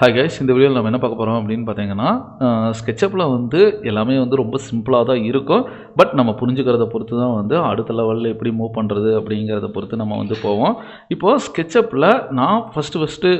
Hi guys, இந்த வீடியோவில் நம்ம என்ன பார்க்க போகிறோம் அப்படின்னு பார்த்தீங்கன்னா, ஸ்கெட்சப்பில் வந்து எல்லாமே வந்து ரொம்ப சிம்பிளாக தான் இருக்கும். பட் நம்ம புரிஞ்சுக்கிறத பொறுத்து தான் வந்து அடுத்த லெவலில் எப்படி மூவ் பண்ணுறது அப்படிங்கிறத பொறுத்து நம்ம வந்து போவோம். இப்போது ஸ்கெட்சப்பில் நான் ஃபஸ்ட்டு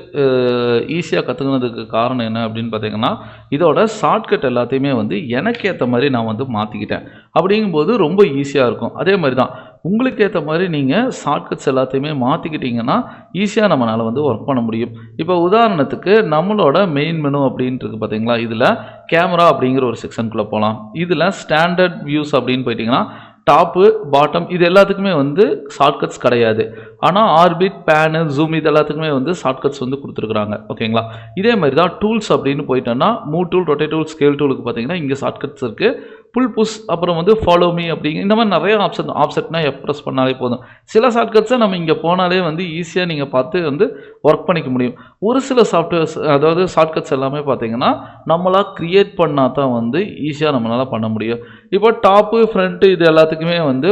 ஈஸியாக கற்றுக்கினதுக்கு காரணம் என்ன அப்படின்னு பார்த்தீங்கன்னா, இதோட ஷார்ட்கட் எல்லாத்தையுமே வந்து எனக்கு ஏற்ற மாதிரி நான் வந்து மாற்றிக்கிட்டேன். அப்படிங்கும்போது ரொம்ப ஈஸியாக இருக்கும். அதே மாதிரி தான் உங்களுக்கு ஏற்ற மாதிரி நீங்கள் ஷார்ட்கட்ஸ் எல்லாத்தையுமே மாற்றிக்கிட்டிங்கன்னா ஈஸியாக நம்மளால் வந்து ஒர்க் பண்ண முடியும். இப்போ உதாரணத்துக்கு நம்மளோட மெயின் மெனு அப்படின்ட்டு இருக்குது பார்த்தீங்களா, இதில் கேமரா அப்படிங்கிற ஒரு செக்ஷனுக்குள்ளே போகலாம். இதில் ஸ்டாண்டர்ட் வியூஸ் அப்படின்னு போயிட்டிங்கன்னா டாப்பு பாட்டம் இது எல்லாத்துக்குமே வந்து ஷார்ட்கட்ஸ் கிடையாது. ஆனால் ஆர்பிட் பேனு ஜூம் இது எல்லாத்துக்குமே வந்து ஷார்ட்கட்ஸ் வந்து கொடுத்துருக்குறாங்க. ஓகேங்களா, இதே மாதிரி தான் டூல்ஸ் அப்படின்னு போயிட்டோன்னா move tool, rotate tool, scale டூலுக்கு பார்த்தீங்கன்னா இங்கே ஷார்ட்கட்ஸ் இருக்குது. புல் புஷ், அப்புறம் வந்து ஃபாலோ மீ அப்படிங்க இந்த மாதிரி நிறைய ஆப்ஷன்னா ப்ரெஸ் பண்ணாலே போதும். சில ஷார்ட்கட்ஸை நம்ம இங்கே போனாலே வந்து ஈஸியாக நீங்கள் பார்த்து வந்து ஒர்க் பண்ணிக்க முடியும். ஒரு சில சாஃப்ட்வேர்ஸ் அதாவது ஷார்ட்கட்ஸ் எல்லாமே பார்த்தீங்கன்னா நம்மளாக க்ரியேட் பண்ணால் தான் வந்து ஈஸியாக நம்மளால் பண்ண முடியும். இப்போ டாப்பு ஃப்ரண்ட்டு இது எல்லாத்துக்குமே வந்து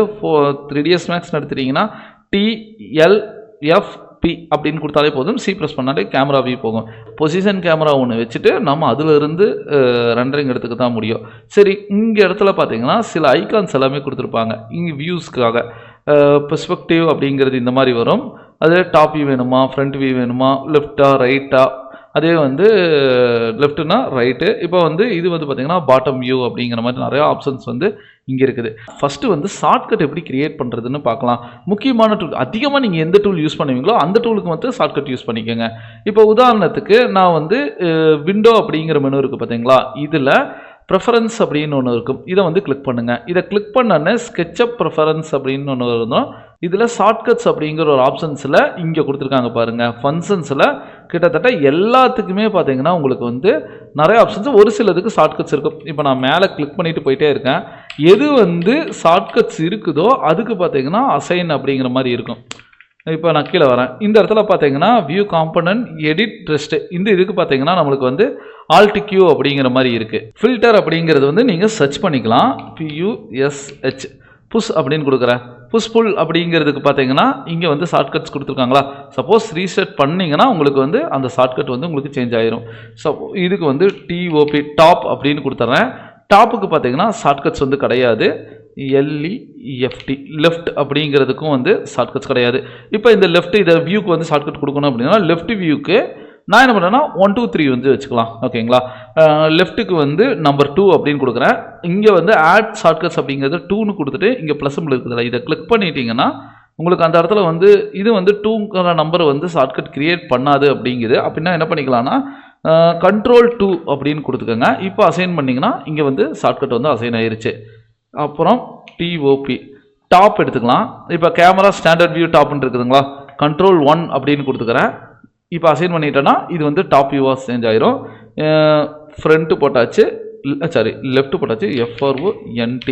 3ds Max எடுத்துட்டிங்கன்னா TLFP அப்படின்னு கொடுத்தாலே போதும். சி ப்ரெஸ் பண்ணாலே கேமரா வியூ போகும். பொசிஷன் கேமரா ஒன்று வச்சுட்டு நம்ம அதிலிருந்து ரெண்டரிங் எடுத்துக்க தான் முடியும். சரி, இங்கே இடத்துல பார்த்தீங்கன்னா சில ஐகான்ஸ் எல்லாமே கொடுத்துருப்பாங்க இங்கே வியூஸ்க்காக. பெர்ஸ்பெக்டிவ் அப்படிங்கிறது இந்த மாதிரி வரும். அதே டாப் வியூ வேணுமா, ஃப்ரண்ட் வியூ வேணுமா, லெஃப்டா ரைட்டா, அதே வந்து லெஃப்ட்னா ரைட்டு. இப்போ வந்து இது வந்து பார்த்திங்கன்னா பாட்டம் வியூ அப்படிங்கிற மாதிரி நிறையா ஆப்ஷன்ஸ் வந்து இங்கே இருக்குது. ஃபஸ்ட்டு வந்து ஷார்ட்கட் எப்படி க்ரியேட் பண்ணுறதுன்னு பார்க்கலாம். முக்கியமான டூல் அதிகமாக நீங்கள் எந்த டூல் யூஸ் பண்ணுவீங்களோ அந்த டூலுக்கு வந்து ஷார்ட்கட் யூஸ் பண்ணிக்கோங்க. இப்போ உதாரணத்துக்கு நான் வந்து விண்டோ அப்படிங்கிற மெனு இருக்குது பார்த்தீங்களா, இதில் ப்ரெஃபரன்ஸ் அப்படின்னு ஒன்று இருக்கும். இதை வந்து கிளிக் பண்ணுங்கள். இதை கிளிக் பண்ணோன்னே ஸ்கெட்சப் ப்ரெஃபரன்ஸ் அப்படின்னு ஒன்று இருந்தோம். இதில் ஷார்ட்கட்ஸ் அப்படிங்கிற ஒரு ஆப்ஷன்ஸில் இங்கே கொடுத்துருக்காங்க பாருங்கள். ஃபங்க்ஷன்ஸில் கிட்டத்தட்ட எல்லாத்துக்குமே பார்த்தீங்கன்னா உங்களுக்கு வந்து நிறைய ஆப்ஷன்ஸ், ஒரு சிலதுக்கு ஷார்ட்கட்ஸ் இருக்கும். இப்போ நான் மேலே கிளிக் பண்ணிட்டு போயிட்டே இருக்கேன். எது வந்து ஷார்ட்கட்ஸ் இருக்குதோ அதுக்கு பார்த்தீங்கன்னா அசைன் அப்படிங்கிற மாதிரி இருக்கும். இப்போ நான் கீழே வரேன். இந்த இடத்துல பார்த்தீங்கன்னா வியூ காம்பனன்ட் எடிட் ட்ரெஸ்ட்டு இந்த இதுக்கு பார்த்தீங்கன்னா நம்மளுக்கு வந்து ஆல்ட் கியூ அப்படிங்கிற மாதிரி இருக்குது. ஃபில்டர் அப்படிங்கிறது வந்து நீங்கள் சர்ச் பண்ணிக்கலாம். PUSH புஷ் அப்படின்னு கொடுக்குறேன். புஷ் புல் அப்படிங்கிறதுக்கு பார்த்தீங்கன்னா இங்கே வந்து ஷார்ட்கட்ஸ் கொடுத்துருக்காங்களா. சப்போஸ் ரீசெட் பண்ணிங்கன்னா உங்களுக்கு வந்து அந்த ஷார்ட்கட் வந்து உங்களுக்கு சேஞ்ச் ஆயிரும். இதுக்கு வந்து TOP டாப் அப்படின்னு கொடுத்துட்றேன். டாப்புக்கு பார்த்தீங்கன்னா ஷார்ட்கட்ஸ் வந்து கிடையாது. LEFT லெஃப்ட் அப்படிங்கிறதுக்கும் வந்து ஷார்ட்கட்ஸ் கிடையாது. இப்போ இந்த லெஃப்ட் இதை வியூக்கு வந்து ஷார்ட்கட் கொடுக்கணும் அப்படின்னா லெஃப்ட் வியூக்கு நான் என்ன பண்ணுறேன்னா 1 2 3 வந்து வச்சுக்கலாம். ஓகேங்களா, லெஃப்ட்டுக்கு வந்து நம்பர் 2 அப்படின்னு கொடுக்குறேன். இங்கே வந்து ஆட் ஷார்ட்கட்ஸ் அப்படிங்கிறது 2ன்னு கொடுத்துட்டு இங்கே ப்ளஸ் சிம்பிள் இருக்குதுல்ல, இதை கிளிக் பண்ணிட்டீங்கன்னா உங்களுக்கு அந்த இடத்துல வந்து இது வந்து 2ங்கிற நம்பர் வந்து ஷார்ட்கட் கிரியேட் பண்ணாது அப்படிங்குது. அப்படின்னா என்ன பண்ணிக்கலாம்னா Ctrl 2 அப்படின்னு கொடுத்துக்கோங்க. இப்போ அசைன் பண்ணிங்கன்னா இங்கே வந்து ஷார்ட்கட் வந்து அசைன் ஆயிருச்சு. அப்புறம் TOP டாப் எடுத்துக்கலாம். இப்போ கேமரா ஸ்டாண்டர்ட் வியூ டாப்னு இருக்குதுங்களா, Ctrl 1 அப்படின்னு கொடுத்துக்கிறேன். இப்போ அசைன் பண்ணிட்டேன்னா இது வந்து டாப் வியூவாக சேஞ்ச் ஆயிரும். ஃப்ரண்ட்டு போட்டாச்சு, சாரி லெஃப்ட் போட்டாச்சு, FRONT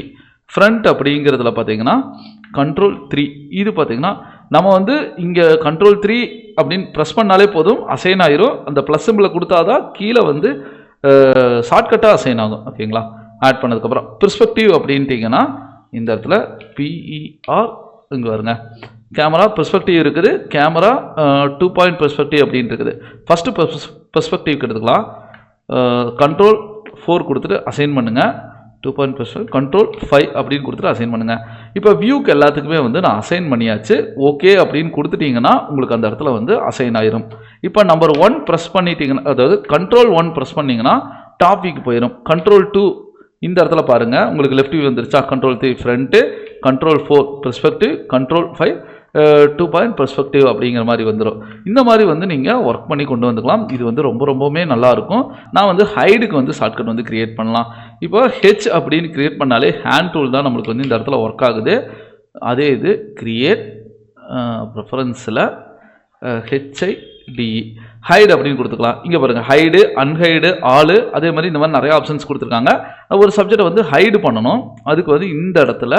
ஃப்ரண்ட் அப்படிங்கிறதுல பார்த்தீங்கன்னா Ctrl 3 இது பார்த்தீங்கன்னா நம்ம வந்து இங்கே Ctrl 3 அப்படின்னு ப்ரெஸ் பண்ணாலே போதும் அசைன் ஆயிரும். அந்த ப்ளஸ் சிம்பிளை கொடுத்தாதான் கீழே வந்து ஷார்ட்கட்டாக அசைன் ஆகும். ஓகேங்களா, ஆட் பண்ணதுக்கப்புறம் பெர்ஸ்பெக்டிவ் அப்படின்ட்டிங்கன்னா இந்த இடத்துல PER இங்கே வருங்க. கேமரா பெர்ஸ்பெக்டிவ் இருக்குது. கேமரா 2 பாயிண்ட் பெர்ஸ்பெக்டிவ் அப்படின்ட்டு இருக்குது. ஃபஸ்ட்டு பெர்ஸ்பெக்டிவ்க்கு எடுத்துக்கலாம். Ctrl 4 கொடுத்துட்டு அசைன் பண்ணுங்கள். 2 பாயிண்ட் பெர்ஸ்பெக்டிவ் Ctrl 5 அப்படின்னு கொடுத்துட்டு அசைன் பண்ணுங்கள். இப்போ வியூக்கு எல்லாத்துக்குமே வந்து நான் அசைன் பண்ணியாச்சு. ஓகே அப்படின்னு கொடுத்துட்டிங்கன்னா உங்களுக்கு அந்த இடத்துல வந்து அசைன் ஆயிரும். இப்போ நம்பர் 1 ப்ரெஸ் பண்ணிட்டீங்கன்னா, அதாவது Ctrl 1 ப்ரெஸ் பண்ணிங்கன்னா டாப் வியூக்கு போயிடும். Ctrl 2 இந்த இடத்துல பாருங்கள் உங்களுக்கு லெஃப்ட் வியூ வந்துருச்சா. Ctrl 3 front, Ctrl 4 perspective, Ctrl 5 2 point perspective அப்படிங்கிற மாதிரி வந்துடும். இந்த மாதிரி வந்து நீங்கள் ஒர்க் பண்ணி கொண்டு வந்துக்கலாம். இது வந்து ரொம்பவுமே நல்லாயிருக்கும். நான் வந்து ஹைடுக்கு வந்து ஷார்ட்கட் வந்து க்ரியேட் பண்ணலாம். இப்போ H அப்படின்னு க்ரியேட் பண்ணாலே ஹேண்ட் டூல் தான் நம்மளுக்கு வந்து இந்த இடத்துல ஒர்க் ஆகுது. அதே இது க்ரியேட் ப்ரெஃபரன்ஸில் HIDE ஹைடு அப்படின்னு கொடுத்துக்கலாம். இங்கே பாருங்கள் ஹைடு, அன்ஹைடு, ஆளு, அதே மாதிரி இந்த மாதிரி நிறைய ஆப்ஷன்ஸ் கொடுத்துருக்காங்க. ஒரு சப்ஜெக்டை வந்து ஹைடு பண்ணணும். அதுக்கு வந்து இந்த இடத்துல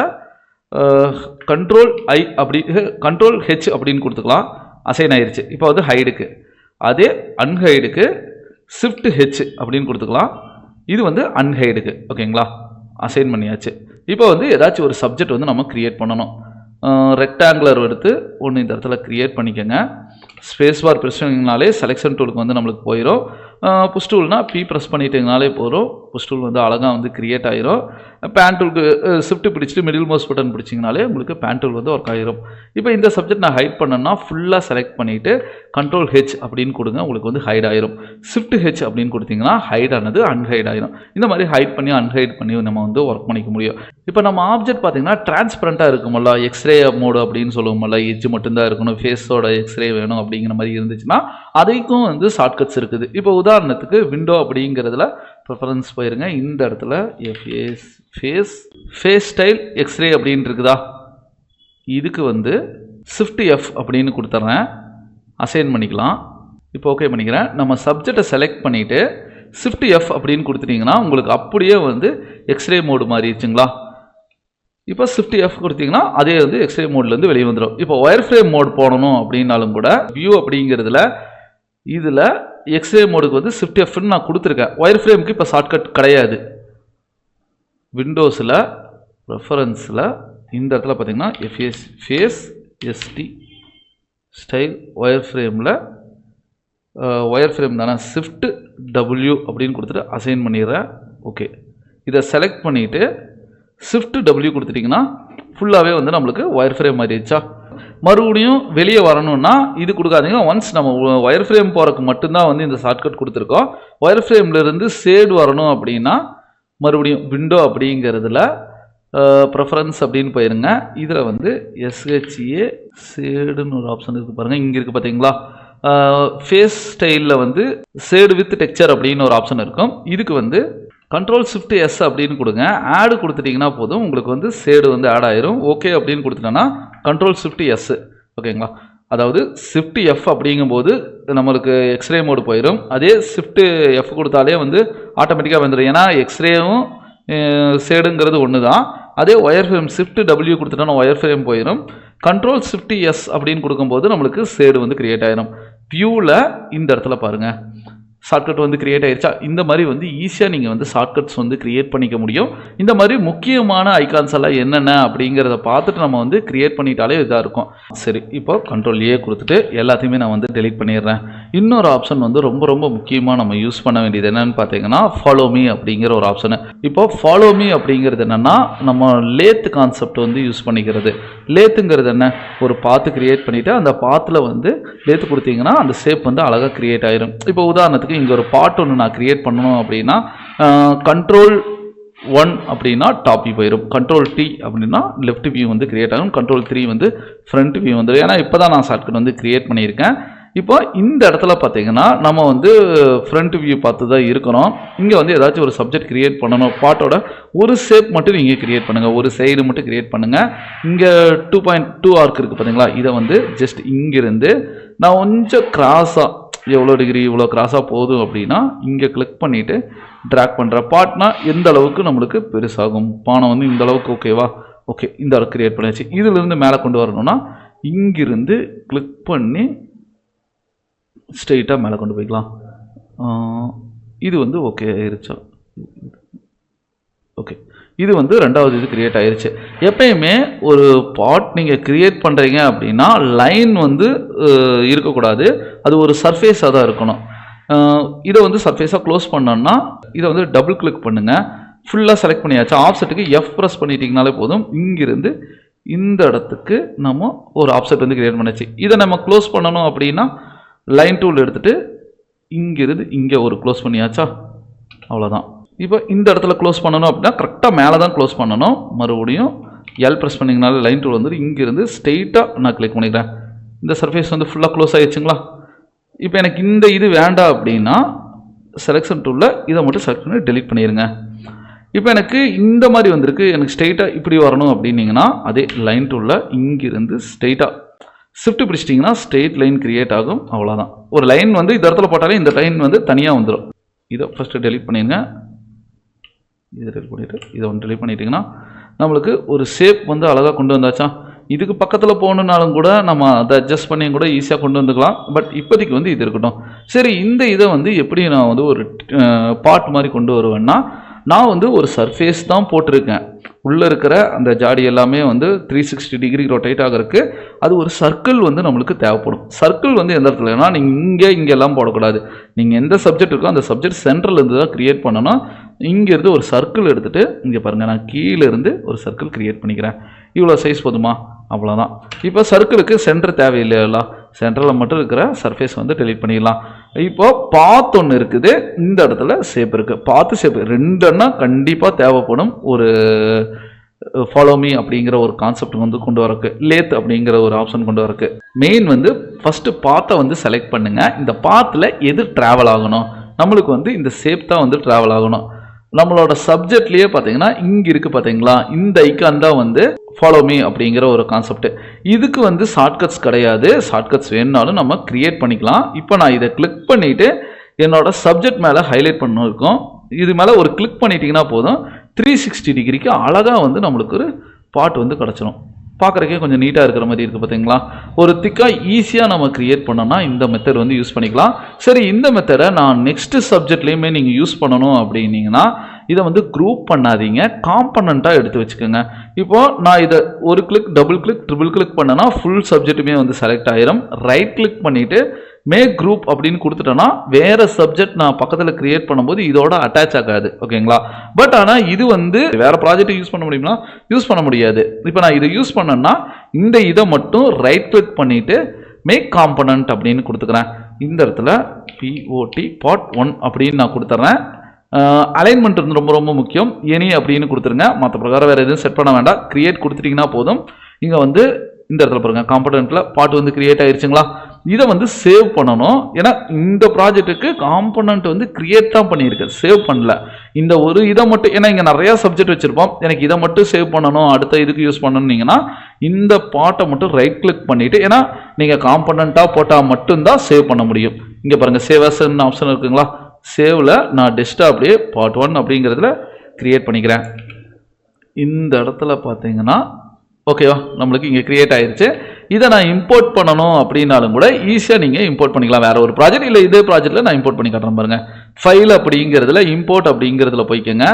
Ctrl I அப்படி Ctrl H அப்படின்னு கொடுத்துக்கலாம். அசைன் ஆயிடுச்சு. இப்போ வந்து ஹைடுக்கு. அதே அன்ஹைடுக்கு Shift H அப்படின்னு கொடுத்துக்கலாம். இது வந்து அன்ஹைடுக்கு. ஓகேங்களா, அசைன் பண்ணியாச்சு. இப்போ வந்து ஏதாச்சும் ஒரு சப்ஜெக்ட் வந்து நம்ம க்ரியேட் பண்ணணும். ரெக்டாங்குலர் எடுத்து ஒன்று இந்த இடத்துல க்ரியேட் பண்ணிக்கோங்க. ஸ்பேஸ் பார் ப்ரெஸ் பண்ணிங்கனாலே செலெக்ஷன் டூலுக்கு வந்து நம்மளுக்கு போயிடும். புஷ் டூல்னா பி ப்ரெஸ் பண்ணிட்டீங்கனாலே போதும். புஷ் டூல் வந்து அழகாக வந்து கிரியேட் ஆயிரும். பேன் டூலுக்கு ஷிஃப்ட் பிடிச்சிட்டு மிடில் மவுஸ் பட்டன் பிடிச்சிங்கனாலே உங்களுக்கு பேன் டூல் வந்து ஒர்க் ஆயிரும். இப்போ இந்த சப்ஜெக்ட் நான் ஹைட் பண்ணேன்னா ஃபுல்லாக செலக்ட் பண்ணிவிட்டு கண்ட்ரோல் ஹெச் அப்படின்னு கொடுங்க, உங்களுக்கு வந்து ஹைட் ஆயிரும். ஷிஃப்ட் ஹெச் அப்படின்னு கொடுத்தீங்கன்னா ஹைட் ஆனது அன்ஹைட் ஆயிரும். இந்த மாதிரி ஹைட் பண்ணி அன்ஹைட் பண்ணி நம்ம வந்து ஒர்க் பண்ணிக்க முடியும். இப்போ நம்ம ஆப்ஜெக்ட் பார்த்தீங்கன்னா டிரான்ஸ்பரண்ட்டாக இருக்குமல்ல, எக்ஸ்ரே மோடு அப்படின்னு சொல்லுவோம்ல, எட்ஜ் மட்டும்தான் இருக்கணும், ஃபேஸோட எக்ஸ்ரே வேணும் அப்படிங்கிற மாதிரி இருந்துச்சுன்னா அதுக்கும் வந்து ஷார்ட்கட்ஸ் இருக்குது. இப்போ உதாரணத்துக்கு விண்டோ அப்படிங்கிறதுல ப்ரிஃபரன்ஸ் போயிருங்க. இந்த இடத்துல ஃபேஸ் ஸ்டைல் எக்ஸ்ரே அப்படின்னு இருக்குதா, இதுக்கு வந்து ஷிஃப்ட் எஃப் அப்படின்னு கொடுத்துட்றேன், அசைன் பண்ணிக்கலாம். இப்போ ஓகே பண்ணிக்கிறேன். நம்ம சப்ஜெக்டை செலக்ட் பண்ணிவிட்டு ஷிஃப்ட் எஃப் அப்படின்னு கொடுத்துட்டிங்கன்னா உங்களுக்கு அப்படியே வந்து எக்ஸ்ரே மோடு மாறிடுச்சுங்களா. இப்போ ஷிஃப்ட் எஃப் கொடுத்தீங்கன்னா அதே வந்து எக்ஸ்ரே மோட்லேருந்து வெளியே வந்துடும். இப்போ ஒயர் ஃப்ரேம் மோட் போடணும் அப்படின்னாலும் கூட வியூ அப்படிங்கிறதுல இதில் எக்ஸ்ரே மோடுக்கு வந்து ஷிஃப்ட் எஃப்னு நான் கொடுத்துருக்கேன். ஒயர் ஃப்ரேமுக்கு இப்போ ஷார்ட்கட் கிடையாது. விண்டோஸில் ப்ரெஃபரன்ஸில் இந்த இடத்துல பார்த்தீங்கன்னா face ST style wire frame தானே, ஷிஃப்ட் டபிள்யூ அப்படின்னு கொடுத்துட்டு அசைன் பண்ணிடுறேன். ஓகே, இதை செலக்ட் பண்ணிவிட்டு ஷிஃப்ட் டபிள்யூ கொடுத்துட்டிங்கன்னா ஃபுல்லாகவே வந்து நம்மளுக்கு ஒயர் ஃப்ரேம் மாறிடுச்சா. மறுபடியும் வெளியே வரணும்னா இது கொடுக்காதீங்க. ஒன்ஸ் நம்ம ஒயர் ஃப்ரேம் போகிறதுக்கு மட்டும்தான் வந்து இந்த ஷார்ட்கட் கொடுத்துருக்கோம். ஒயர் ஃப்ரேம்லேருந்து ஷேடு வரணும் அப்படின்னா மறுபடியும் விண்டோ அப்படிங்கிறதுல ப்ரெஃபரன்ஸ் அப்படின்னு போயிருங்க. இதில் வந்து எஸ்ஹெச்ஏ ஷேடுன்னு ஒரு ஆப்ஷன் இருக்குது பாருங்கள், இங்கே இருக்குது பார்த்தீங்களா. ஃபேஸ் ஸ்டைலில் வந்து ஷேடு வித் டெக்ஸ்சர் அப்படின்னு ஒரு ஆப்ஷன் இருக்கும். இதுக்கு வந்து கண்ட்ரோல் ஷிஃப்ட் எஸ் அப்படின்னு கொடுங்க. ஆடு கொடுத்துட்டிங்கன்னா போதும், உங்களுக்கு வந்து ஷேடு வந்து ஆட் ஆயிரும். ஓகே அப்படின்னு கொடுத்துட்டோன்னா கண்ட்ரோல் ஷிஃப்ட் எஸ், ஓகேங்களா. அதாவது ஷிஃப்ட் எஃப் அப்படிங்கும்போது நம்மளுக்கு எக்ஸ்ரே மோடு போயிடும். அதே ஷிஃப்ட் எஃப் கொடுத்தாலே வந்து ஆட்டோமேட்டிக்காக வந்துடும். ஏன்னா எக்ஸ்ரேவும் ஷேடுங்கிறது ஒன்று தான். அதே ஒயர் ஃப்ரேம் ஷிஃப்ட் டபிள்யூ கொடுத்துட்டோன்னா ஒயர் ஃப்ரேம் போயிடும். கண்ட்ரோல் ஷிஃப்ட் எஸ் அப்படின்னு கொடுக்கும்போது நம்மளுக்கு ஷேடு வந்து கிரியேட் ஆயிடும். வியூவில் இந்த இடத்துல பாருங்கள் ஷார்ட்கட் வந்து கிரியேட் ஆயிடுச்சா. இந்த மாதிரி வந்து ஈஸியாக நீங்கள் வந்து ஷார்ட்கட்ஸ் வந்து கிரியேட் பண்ணிக்க முடியும். இந்த மாதிரி முக்கியமான ஐகான்ஸ் எல்லாம் என்னென்ன அப்படிங்கிறத பார்த்துட்டு நம்ம வந்து கிரியேட் பண்ணிட்டாலே இதாக இருக்கும். சரி, இப்போ கண்ட்ரோல் ஏ கொடுத்துட்டு எல்லாத்தையுமே நான் வந்து டெலிட் பண்ணிடுறேன். இன்னொரு ஆப்ஷன் வந்து ரொம்ப ரொம்ப முக்கியமாக நம்ம யூஸ் பண்ண வேண்டியது என்னென்னு பார்த்தீங்கன்னா ஃபாலோ மீ அப்படிங்கிற ஒரு ஆப்ஷனு. இப்போ ஃபாலோ மீ அப்படிங்கிறது என்னென்னா நம்ம லேத் கான்செப்ட் வந்து யூஸ் பண்ணிக்கிறது. லேத்துங்கிறது என்ன, ஒரு பாத்து கிரியேட் பண்ணிவிட்டு அந்த பாத்தில் வந்து லேத்து கொடுத்தீங்கன்னா அந்த ஷேப் வந்து அழகாக கிரியேட் ஆயிரும். இப்போ உதாரணத்துக்கு இங்கே ஒரு பார்ட் ஒன்று நான் கிரியேட் பண்ணணும் அப்படின்னா கண்ட்ரோல் 1 அப்படின்னா டாப் வியூ போயிடும், கண்ட்ரோல் டி அப்படின்னா லெஃப்ட் வியூ வந்து கிரியேட் ஆகும், கண்ட்ரோல் 3 வந்து ஃப்ரண்ட் வியூ வந்துடும். ஏன்னா இப்போ தான் நான் ஷார்ட்கட் வந்து கிரியேட் பண்ணியிருக்கேன். இப்போ இந்த இடத்துல பார்த்தீங்கன்னா நம்ம வந்து ஃப்ரண்ட் வியூ பார்த்து தான் இருக்கிறோம். இங்கே வந்து ஏதாச்சும் ஒரு சப்ஜெக்ட் கிரியேட் பண்ணணும், பாட்டோட ஒரு ஷேப் மட்டும் நீங்கள் கிரியேட் பண்ணுங்கள், ஒரு சைடு மட்டும் கிரியேட் பண்ணுங்கள். இங்கே 2.2 ஆர்க் இருக்குது பார்த்தீங்களா, இதை வந்து ஜஸ்ட் இங்கிருந்து நான் கொஞ்சம் கிராஸாக எவ்வளோ டிகிரி இவ்வளோ கிராஸாக போதும் அப்படின்னா இங்கே கிளிக் பண்ணிவிட்டு ட்ராக் பண்ணுற பார்ட்னா எந்த அளவுக்கு நம்மளுக்கு பெருசாகும், பானை வந்து இந்த அளவுக்கு ஓகேவா, ஓகே இந்த அளவுக்கு கிரியேட் பண்ணியாச்சு. இதிலிருந்து மேலே கொண்டு வரணும்னா இங்கிருந்து கிளிக் பண்ணி ஸ்ட்ரெயிட்டாக மேலே கொண்டு போய்க்கலாம். இது வந்து ஓகே ஆயிருச்சா, ஓகே இது வந்து ரெண்டாவது இது கிரியேட் ஆயிருச்சு. எப்பயுமே ஒரு பார்ட் நீங்கள் கிரியேட் பண்ணுறீங்க அப்படின்னா லைன் வந்து இருக்கக்கூடாது, அது ஒரு சர்ஃபேஸாக தான் இருக்கணும். இதை வந்து சர்ஃபேஸாக க்ளோஸ் பண்ணோன்னா இதை வந்து டபுள் கிளிக் பண்ணுங்கள். ஃபுல்லாக செலக்ட் பண்ணியாச்சு. ஆப்செட்டுக்கு எஃப் ப்ரெஸ் பண்ணிட்டீங்கனாலே போதும். இங்கிருந்து இந்த இடத்துக்கு நம்ம ஒரு ஆப்செட் வந்து கிரியேட் பண்ணியாச்சு. இதை நம்ம க்ளோஸ் பண்ணணும் அப்படின்னா லைன் டூல் எடுத்துகிட்டு இங்கிருந்து இங்கே ஒரு க்ளோஸ் பண்ணியாச்சா, அவ்வளோதான். இப்போ இந்த இடத்துல க்ளோஸ் பண்ணணும் அப்படின்னா கரெக்டாக மேலே தான் க்ளோஸ் பண்ணணும். மறுபடியும் எல் ப்ரெஸ் பண்ணிங்கனால லைன் டூல் வந்து இங்கேருந்து ஸ்ட்ரெயிட்டாக நான் கிளிக் பண்ணிக்கிறேன். இந்த சர்ஃபேஸ் வந்து ஃபுல்லாக க்ளோஸ் ஆகிடுச்சுங்களா. இப்போ எனக்கு இந்த இது வேண்டாம் அப்படின்னா செலெக்ஷன் டூலில் இதை மட்டும் செலக்ட் பண்ணி டெலிட் பண்ணிடுங்க. இப்போ எனக்கு இந்த மாதிரி வந்திருக்கு, எனக்கு ஸ்ட்ரெயிட்டாக இப்படி வரணும் அப்படின்னீங்கன்னா அதே லைன் டூலில் இங்கிருந்து ஸ்ட்ரெயிட்டாக ஷிஃப்ட் பிடிச்சிட்டிங்கன்னா ஸ்ட்ரெயிட் லைன் கிரியேட் ஆகும், அவ்வளோதான். ஒரு லைன் வந்து இந்த இடத்துல போட்டாலே இந்த லைன் வந்து தனியாக வந்துடும். இதை ஃபஸ்ட்டு டெலிட் பண்ணிடுங்க. இதை டெலிட் பண்ணிவிட்டு இதை ஒன்று டெலிட் பண்ணிட்டீங்கன்னா நம்மளுக்கு ஒரு ஷேப் வந்து அழகாக கொண்டு வந்தாச்சா. இதுக்கு பக்கத்தில் போகணுன்னாலும் கூட நம்ம அதை அட்ஜஸ்ட் பண்ணி கூட ஈஸியாக கொண்டு வந்துக்கலாம். பட் இப்போதைக்கு வந்து இது இருக்கட்டும். சரி, இந்த இதை வந்து எப்படி நான் வந்து ஒரு பார்ட் மாதிரி கொண்டு வருவேன்னா நான் வந்து ஒரு சர்ஃபேஸ் தான் போட்டிருக்கேன். உள்ளே இருக்கிற அந்த ஜாடி எல்லாமே வந்து 360 டிகிரி ரொட்டேட் ஆகிறதுக்கு அது ஒரு சர்க்கிள் வந்து நம்மளுக்கு தேவைப்படும். சர்க்கிள் வந்து எந்த இடத்துலனா நீங்கள் இங்கெல்லாம் போடக்கூடாது. நீங்கள் எந்த சப்ஜெக்ட் இருக்கோ அந்த சப்ஜெக்ட் சென்டர்லேருந்து தான் க்ரியேட் பண்ணணும். இங்கேருந்து ஒரு சர்க்கிள் எடுத்துகிட்டு இங்கே பாருங்கள், நான் கீழே இருந்து ஒரு சர்க்கிள் க்ரியேட் பண்ணிக்கிறேன். இவ்வளோ சைஸ் போதுமா? அவ்வளோதான். இப்போ சர்க்கிளுக்கு சென்டர் தேவையில்லையா? சென்டரில் மட்டும் இருக்கிற சர்ஃபேஸ் வந்து டெலீட் பண்ணிடலாம். இப்போ பாத் ஒன்று இருக்குது, இந்த இடத்துல ஷேப் இருக்குது. பாத்து ஷேப் ரெண்டுன்னா கண்டிப்பாக தேவைப்படும். ஒரு ஃபாலோ மீ அப்படிங்கிற ஒரு கான்செப்ட் வந்து கொண்டு வரக்கு, லேத் அப்படிங்கிற ஒரு ஆப்ஷன் கொண்டு வரக்கு மெயின் வந்து ஃபஸ்ட்டு பாத்தை வந்து செலக்ட் பண்ணுங்கள். இந்த பாத்தில் எது ட்ராவல் ஆகணும்? நம்மளுக்கு வந்து இந்த ஷேப் தான் வந்து ட்ராவல் ஆகணும். நம்மளோட சப்ஜெக்ட்லேயே பார்த்தீங்கன்னா இங்கே இருக்குது பார்த்தீங்களா, இந்த ஐக்கான் தான் வந்து ஃபாலோ மீ அப்படிங்கிற ஒரு கான்செப்ட். இதுக்கு வந்து ஷார்ட்கட்ஸ் கிடையாது. ஷார்ட்கட்ஸ் வேணுனாலும் நம்ம க்ரியேட் பண்ணிக்கலாம். இப்போ நான் இதை கிளிக் பண்ணிவிட்டு என்னோட சப்ஜெக்ட் மேலே ஹைலைட் பண்ண இருக்கும். இது மேலே ஒரு கிளிக் பண்ணிட்டீங்கன்னா போதும், 360 டிகிரிக்கு அழகாக வந்து நம்மளுக்கு ஒரு பாட் வந்து கிடச்சிரும். பார்க்குறக்கே கொஞ்சம் நீட்டாக இருக்கிற மாதிரி இருக்குது பார்த்தீங்களா. ஒரு திக்காக ஈஸியாக நம்ம க்ரியேட் பண்ணோன்னா இந்த மெத்தட் வந்து யூஸ் பண்ணிக்கலாம். சரி, இந்த மெத்தடை நான் நெக்ஸ்ட் சப்ஜெக்ட்லேயுமே நீங்கள் யூஸ் பண்ணணும் அப்படின்னீங்கன்னா இதை வந்து குரூப் பண்ணாதீங்க, காம்பனண்ட்டாக எடுத்து வச்சுக்கோங்க. இப்போது நான் இதை ஒரு click, double click, triple click பண்ணேன்னா ஃபுல் சப்ஜெக்ட்டுமே வந்து செலக்ட் ஆயிரும். ரைட் கிளிக் பண்ணிவிட்டு மேக் குரூப் அப்படின்னு கொடுத்துட்டோன்னா வேறு சப்ஜெக்ட் நான் பக்கத்தில் க்ரியேட் பண்ணும்போது இதோட அட்டாச் ஆகாது. ஓகேங்களா? பட் ஆனால் இது வந்து வேறு ப்ராஜெக்ட் யூஸ் பண்ண முடியும்னா யூஸ் பண்ண முடியாது. இப்போ நான் இதை யூஸ் பண்ணேன்னா இந்த இதை மட்டும் ரைட் கிளிக் பண்ணிவிட்டு மேக் காம்பனண்ட் அப்படின்னு கொடுத்துக்கிறேன். இந்த இடத்துல POT part 1 அப்படின்னு நான் கொடுத்துட்றேன். அலைன்மெண்ட் வந்து ரொம்ப ரொம்ப முக்கியம். எனி அப்படின்னு கொடுத்துருங்க. மற்ற பிரகாரம் வேறு எதுவும் செட் பண்ண வேண்டாம். க்ரியேட் கொடுத்துட்டிங்கன்னா போதும். இங்கே வந்து இந்த இடத்துல பாருங்கள், காம்பனண்ட்டில் பாட்டு வந்து க்ரியேட் ஆயிடுச்சுங்களா. இதை வந்து சேவ் பண்ணணும். ஏன்னா இந்த ப்ராஜெக்ட்டுக்கு காம்பனண்ட் வந்து க்ரியேட் தான் பண்ணியிருக்கு, சேவ் பண்ணல. இந்த ஒரு இதை மட்டும், ஏன்னா இங்கே நிறையா சப்ஜெக்ட் வச்சுருப்போம், எனக்கு இதை மட்டும் சேவ் பண்ணணும், அடுத்த இதுக்கு யூஸ் பண்ணணுன்னீங்கன்னா இந்த பாட்டை மட்டும் ரைட் கிளிக் பண்ணிவிட்டு, ஏன்னா நீங்கள் காம்பனண்ட்டாக போட்டால் மட்டும்தான் சேவ் பண்ண முடியும். இங்கே பாருங்கள், சேவ் அஸ் ஆப்ஷன் இருக்குங்களா. சேவில் நான் டெஸ்க்டாப்லேயே part 1 அப்படிங்கிறதுல க்ரியேட் பண்ணிக்கிறேன். இந்த இடத்துல பார்த்தீங்கன்னா ஓகேவா, நம்மளுக்கு இங்கே க்ரியேட் ஆயிடுச்சு. இதை நான் இம்போர்ட் பண்ணணும் அப்படின்னாலும் கூட ஈஸியாக நீங்கள் இம்போர்ட் பண்ணிக்கலாம். வேறு ஒரு ப்ராஜெக்ட் இல்லை இதே ப்ராஜெக்ட்டில் நான் இம்போர்ட் பண்ணி காட்டுறேன் பாருங்கள். ஃபைல் அப்படிங்கிறதுல இம்போர்ட் அப்படிங்கிறதுல போய்க்கோங்க.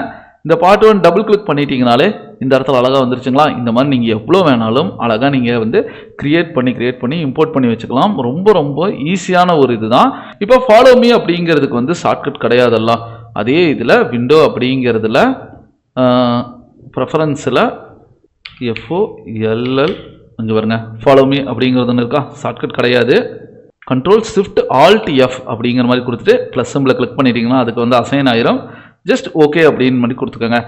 இந்த part 1 டபுள் கிளிக் பண்ணிட்டீங்கனாலே இந்த இடத்துல அழகாக வந்துருச்சுங்களா. இந்த மாதிரி நீங்கள் எவ்வளோ வேணாலும் அழகாக நீங்கள் வந்து க்ரியேட் பண்ணி இம்போர்ட் பண்ணி வச்சுக்கலாம். ரொம்ப ரொம்ப ஈஸியான ஒரு இது தான். இப்போ ஃபாலோ மீ அப்படிங்கிறதுக்கு வந்து ஷார்ட்கட் கிடையாதல்ல. அதே இதில் விண்டோ அப்படிங்கிறதுல ப்ரெஃபரன்ஸில் FOLL இங்கே பாருங்க, ஃபாலோ மீ அப்படிங்கிறது ஒன்று இருக்கா, ஷார்ட்கட் கிடையாது. Ctrl+Shift+Alt+F அப்படிங்கிற மாதிரி கொடுத்துட்டு ப்ளஸ் சிம்பிளை கிளிக் பண்ணிட்டீங்கன்னா அதுக்கு வந்து அசைன் ஆயிரும். ஜஸ்ட் ஓகே அப்படின்னு மாதிரி கொடுத்துக்கோங்க.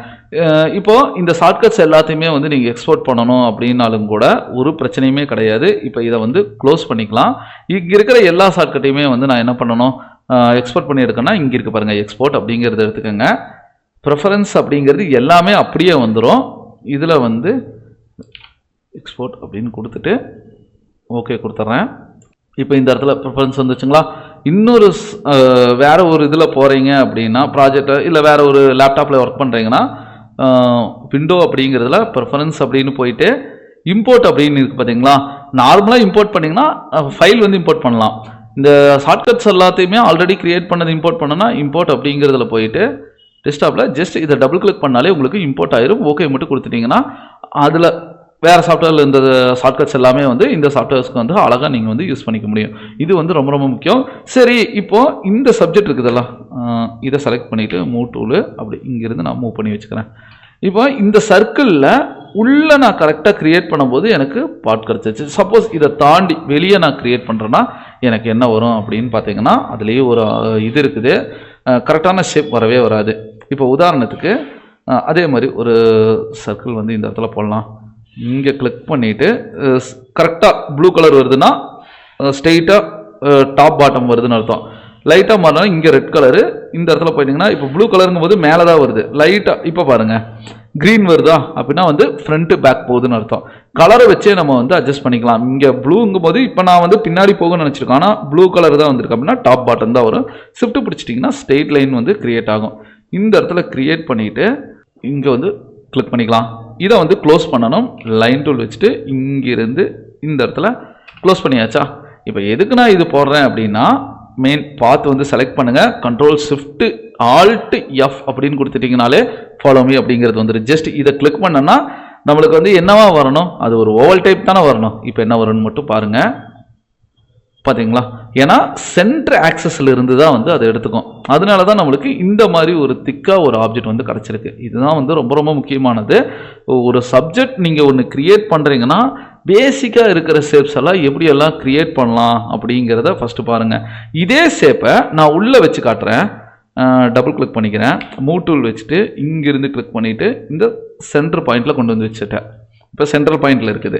இப்போது இந்த ஷார்ட்கட்ஸ் எல்லாத்தையுமே வந்து நீங்கள் எக்ஸ்போர்ட் பண்ணணும் அப்படின்னாலும் கூட ஒரு பிரச்சனையுமே கிடையாது. இப்போ இதை வந்து க்ளோஸ் பண்ணிக்கலாம். இங்கே இருக்கிற எல்லா ஷார்ட்கட்டையுமே வந்து நான் என்ன பண்ணணும், எக்ஸ்போர்ட் பண்ணி எடுக்கணும்னா இங்கே இருக்குது பாருங்கள், எக்ஸ்போர்ட் அப்படிங்கிறத எடுத்துக்கோங்க. ப்ரெஃபரன்ஸ் அப்படிங்கிறது எல்லாமே அப்படியே வந்துடும். இதில் வந்து எக்ஸ்போர்ட் அப்படின்னு கொடுத்துட்டு ஓகே கொடுத்துட்றேன். இப்போ இந்த இடத்துல ப்ரிஃபரன்ஸ் வந்துச்சுங்களா. இன்னொரு வேறு ஒரு இதில் போகிறீங்க அப்படின்னா ப்ராஜெக்டை இல்லை வேறு ஒரு லேப்டாப்பில் ஒர்க் பண்ணுறீங்கன்னா விண்டோ அப்படிங்கிறதுல ப்ரிஃபரன்ஸ் அப்படின்னு போயிட்டு இம்போர்ட் அப்படின்னு இருக்குது பார்த்தீங்களா. நார்மலாக இம்போர்ட் பண்ணிங்கன்னா ஃபைல் வந்து இம்போர்ட் பண்ணலாம். இந்த ஷார்ட்கட்ஸ் எல்லாத்தையுமே ஆல்ரெடி க்ரியேட் பண்ணது இம்போர்ட் பண்ணனா இம்போர்ட் அப்படிங்கிறதுல போயிட்டு டெஸ்க்டாப்பில் ஜஸ்ட் இதை டபுள் கிளிக் பண்ணாலே உங்களுக்கு இம்போர்ட் ஆயிரும். ஓகே மட்டும் கொடுத்துட்டிங்கன்னா அதில் வேறு சாஃப்ட்வேரில் இந்த ஷார்ட்கட்ஸ் எல்லாமே வந்து இந்த சாஃப்ட்வேர்ஸ்க்கு வந்து அழகாக நீங்கள் வந்து யூஸ் பண்ணிக்க முடியும். இது வந்து ரொம்ப ரொம்ப முக்கியம். சரி, இப்போது இந்த சப்ஜெக்ட் இருக்குதுல்ல, இதை செலக்ட் பண்ணிவிட்டு மூவ் டூலு அப்படி இங்கேருந்து நான் மூவ் பண்ணி வச்சுக்கிறேன். இப்போ இந்த சர்க்கிளில் உள்ளே நான் கரெக்டாக க்ரியேட் பண்ணும்போது எனக்கு பாட் கிடச்சிச்சு. சப்போஸ் இதை தாண்டி வெளியே நான் க்ரியேட் பண்ணுறேன்னா எனக்கு என்ன வரும் அப்படின்னு பார்த்தீங்கன்னா அதுலேயே ஒரு இது இருக்குது, கரெக்டான ஷேப் வரவே வராது. இப்போ உதாரணத்துக்கு அதே மாதிரி ஒரு சர்க்கிள் வந்து இந்த இடத்துல போடலாம். இங்கே கிளிக் பண்ணிவிட்டு கரெக்டாக ப்ளூ கலர் வருதுன்னா ஸ்ட்ரெயிட்டாக டாப் பாட்டம் வருதுன்னு அர்த்தம். லைட்டாக மாறினா இங்கே ரெட் கலரு, இந்த இடத்துல போயிட்டிங்கன்னா இப்போ ப்ளூ கலருங்கும் போது மேலே தான் வருது. லைட்டாக இப்போ பாருங்கள் க்ரீன் வருதா அப்படின்னா வந்து ஃப்ரண்ட்டு பேக் போகுதுன்னு அர்த்தம். கலரை வச்சே நம்ம வந்து அட்ஜஸ்ட் பண்ணிக்கலாம். இங்கே ப்ளூங்கும் போது இப்போ நான் வந்து பின்னாடி போகும்னு நினச்சிருக்கேன், ஆனால் ப்ளூ கலர் தான் வந்திருக்கு அப்படின்னா டாப் பாட்டம் தான் வரும். ஷிஃப்ட் பிடிச்சிட்டிங்கன்னா ஸ்ட்ரெயிட் லைன் வந்து க்ரியேட் ஆகும். இந்த இடத்துல க்ரியேட் பண்ணிவிட்டு இங்கே வந்து கிளிக் பண்ணிக்கலாம். இதை வந்து க்ளோஸ் பண்ணணும். லைன் டூல் வச்சுட்டு இங்கிருந்து இந்த இடத்துல க்ளோஸ் பண்ணியாச்சா. இப்போ எதுக்கு நான் இது போடுறேன் அப்படின்னா மெயின் பாத் வந்து செலக்ட் பண்ணுங்க, கண்ட்ரோல் ஷிஃப்ட் ஆல்ட் எஃப் அப்படின்னு கொடுத்துட்டீங்கனாலே ஃபாலோ மீ அப்படிங்கிறது வந்துடும். ஜஸ்ட் இதை கிளிக் பண்ணோன்னா நம்மளுக்கு வந்து என்னவா வரணும், அது ஒரு ஓவல் டைப் தானே வரணும். இப்போ என்ன வரும்னு மட்டும் பாருங்க, பார்த்தீங்களா? ஏன்னா சென்டர் ஆக்சஸ்ல இருந்து தான் வந்து அதை எடுத்துக்கும். அதனால தான் நம்மளுக்கு இந்த மாதிரி ஒரு திக்கா ஒரு ஆப்ஜெக்ட் வந்து கிடச்சிருக்கு. இதுதான் வந்து ரொம்ப ரொம்ப முக்கியமானது. ஒரு சப்ஜெக்ட் நீங்கள் ஒன்று கிரியேட் பண்ணுறீங்கன்னா பேசிக்காக இருக்கிற ஷேப்ஸ் எல்லாம் எப்படியெல்லாம் கிரியேட் பண்ணலாம் அப்படிங்கிறத ஃபஸ்ட்டு பாருங்கள். இதே ஷேப்பை நான் உள்ளே வச்சு காட்டுறேன். டபுள் கிளிக் பண்ணிக்கிறேன், மூவ் டூல் வச்சுட்டு இங்கிருந்து கிளிக் பண்ணிவிட்டு இந்த சென்டர் பாயிண்டில் கொண்டு வந்து வச்சுட்டேன். இப்போ சென்ட்ரல் பாயிண்டில் இருக்குது.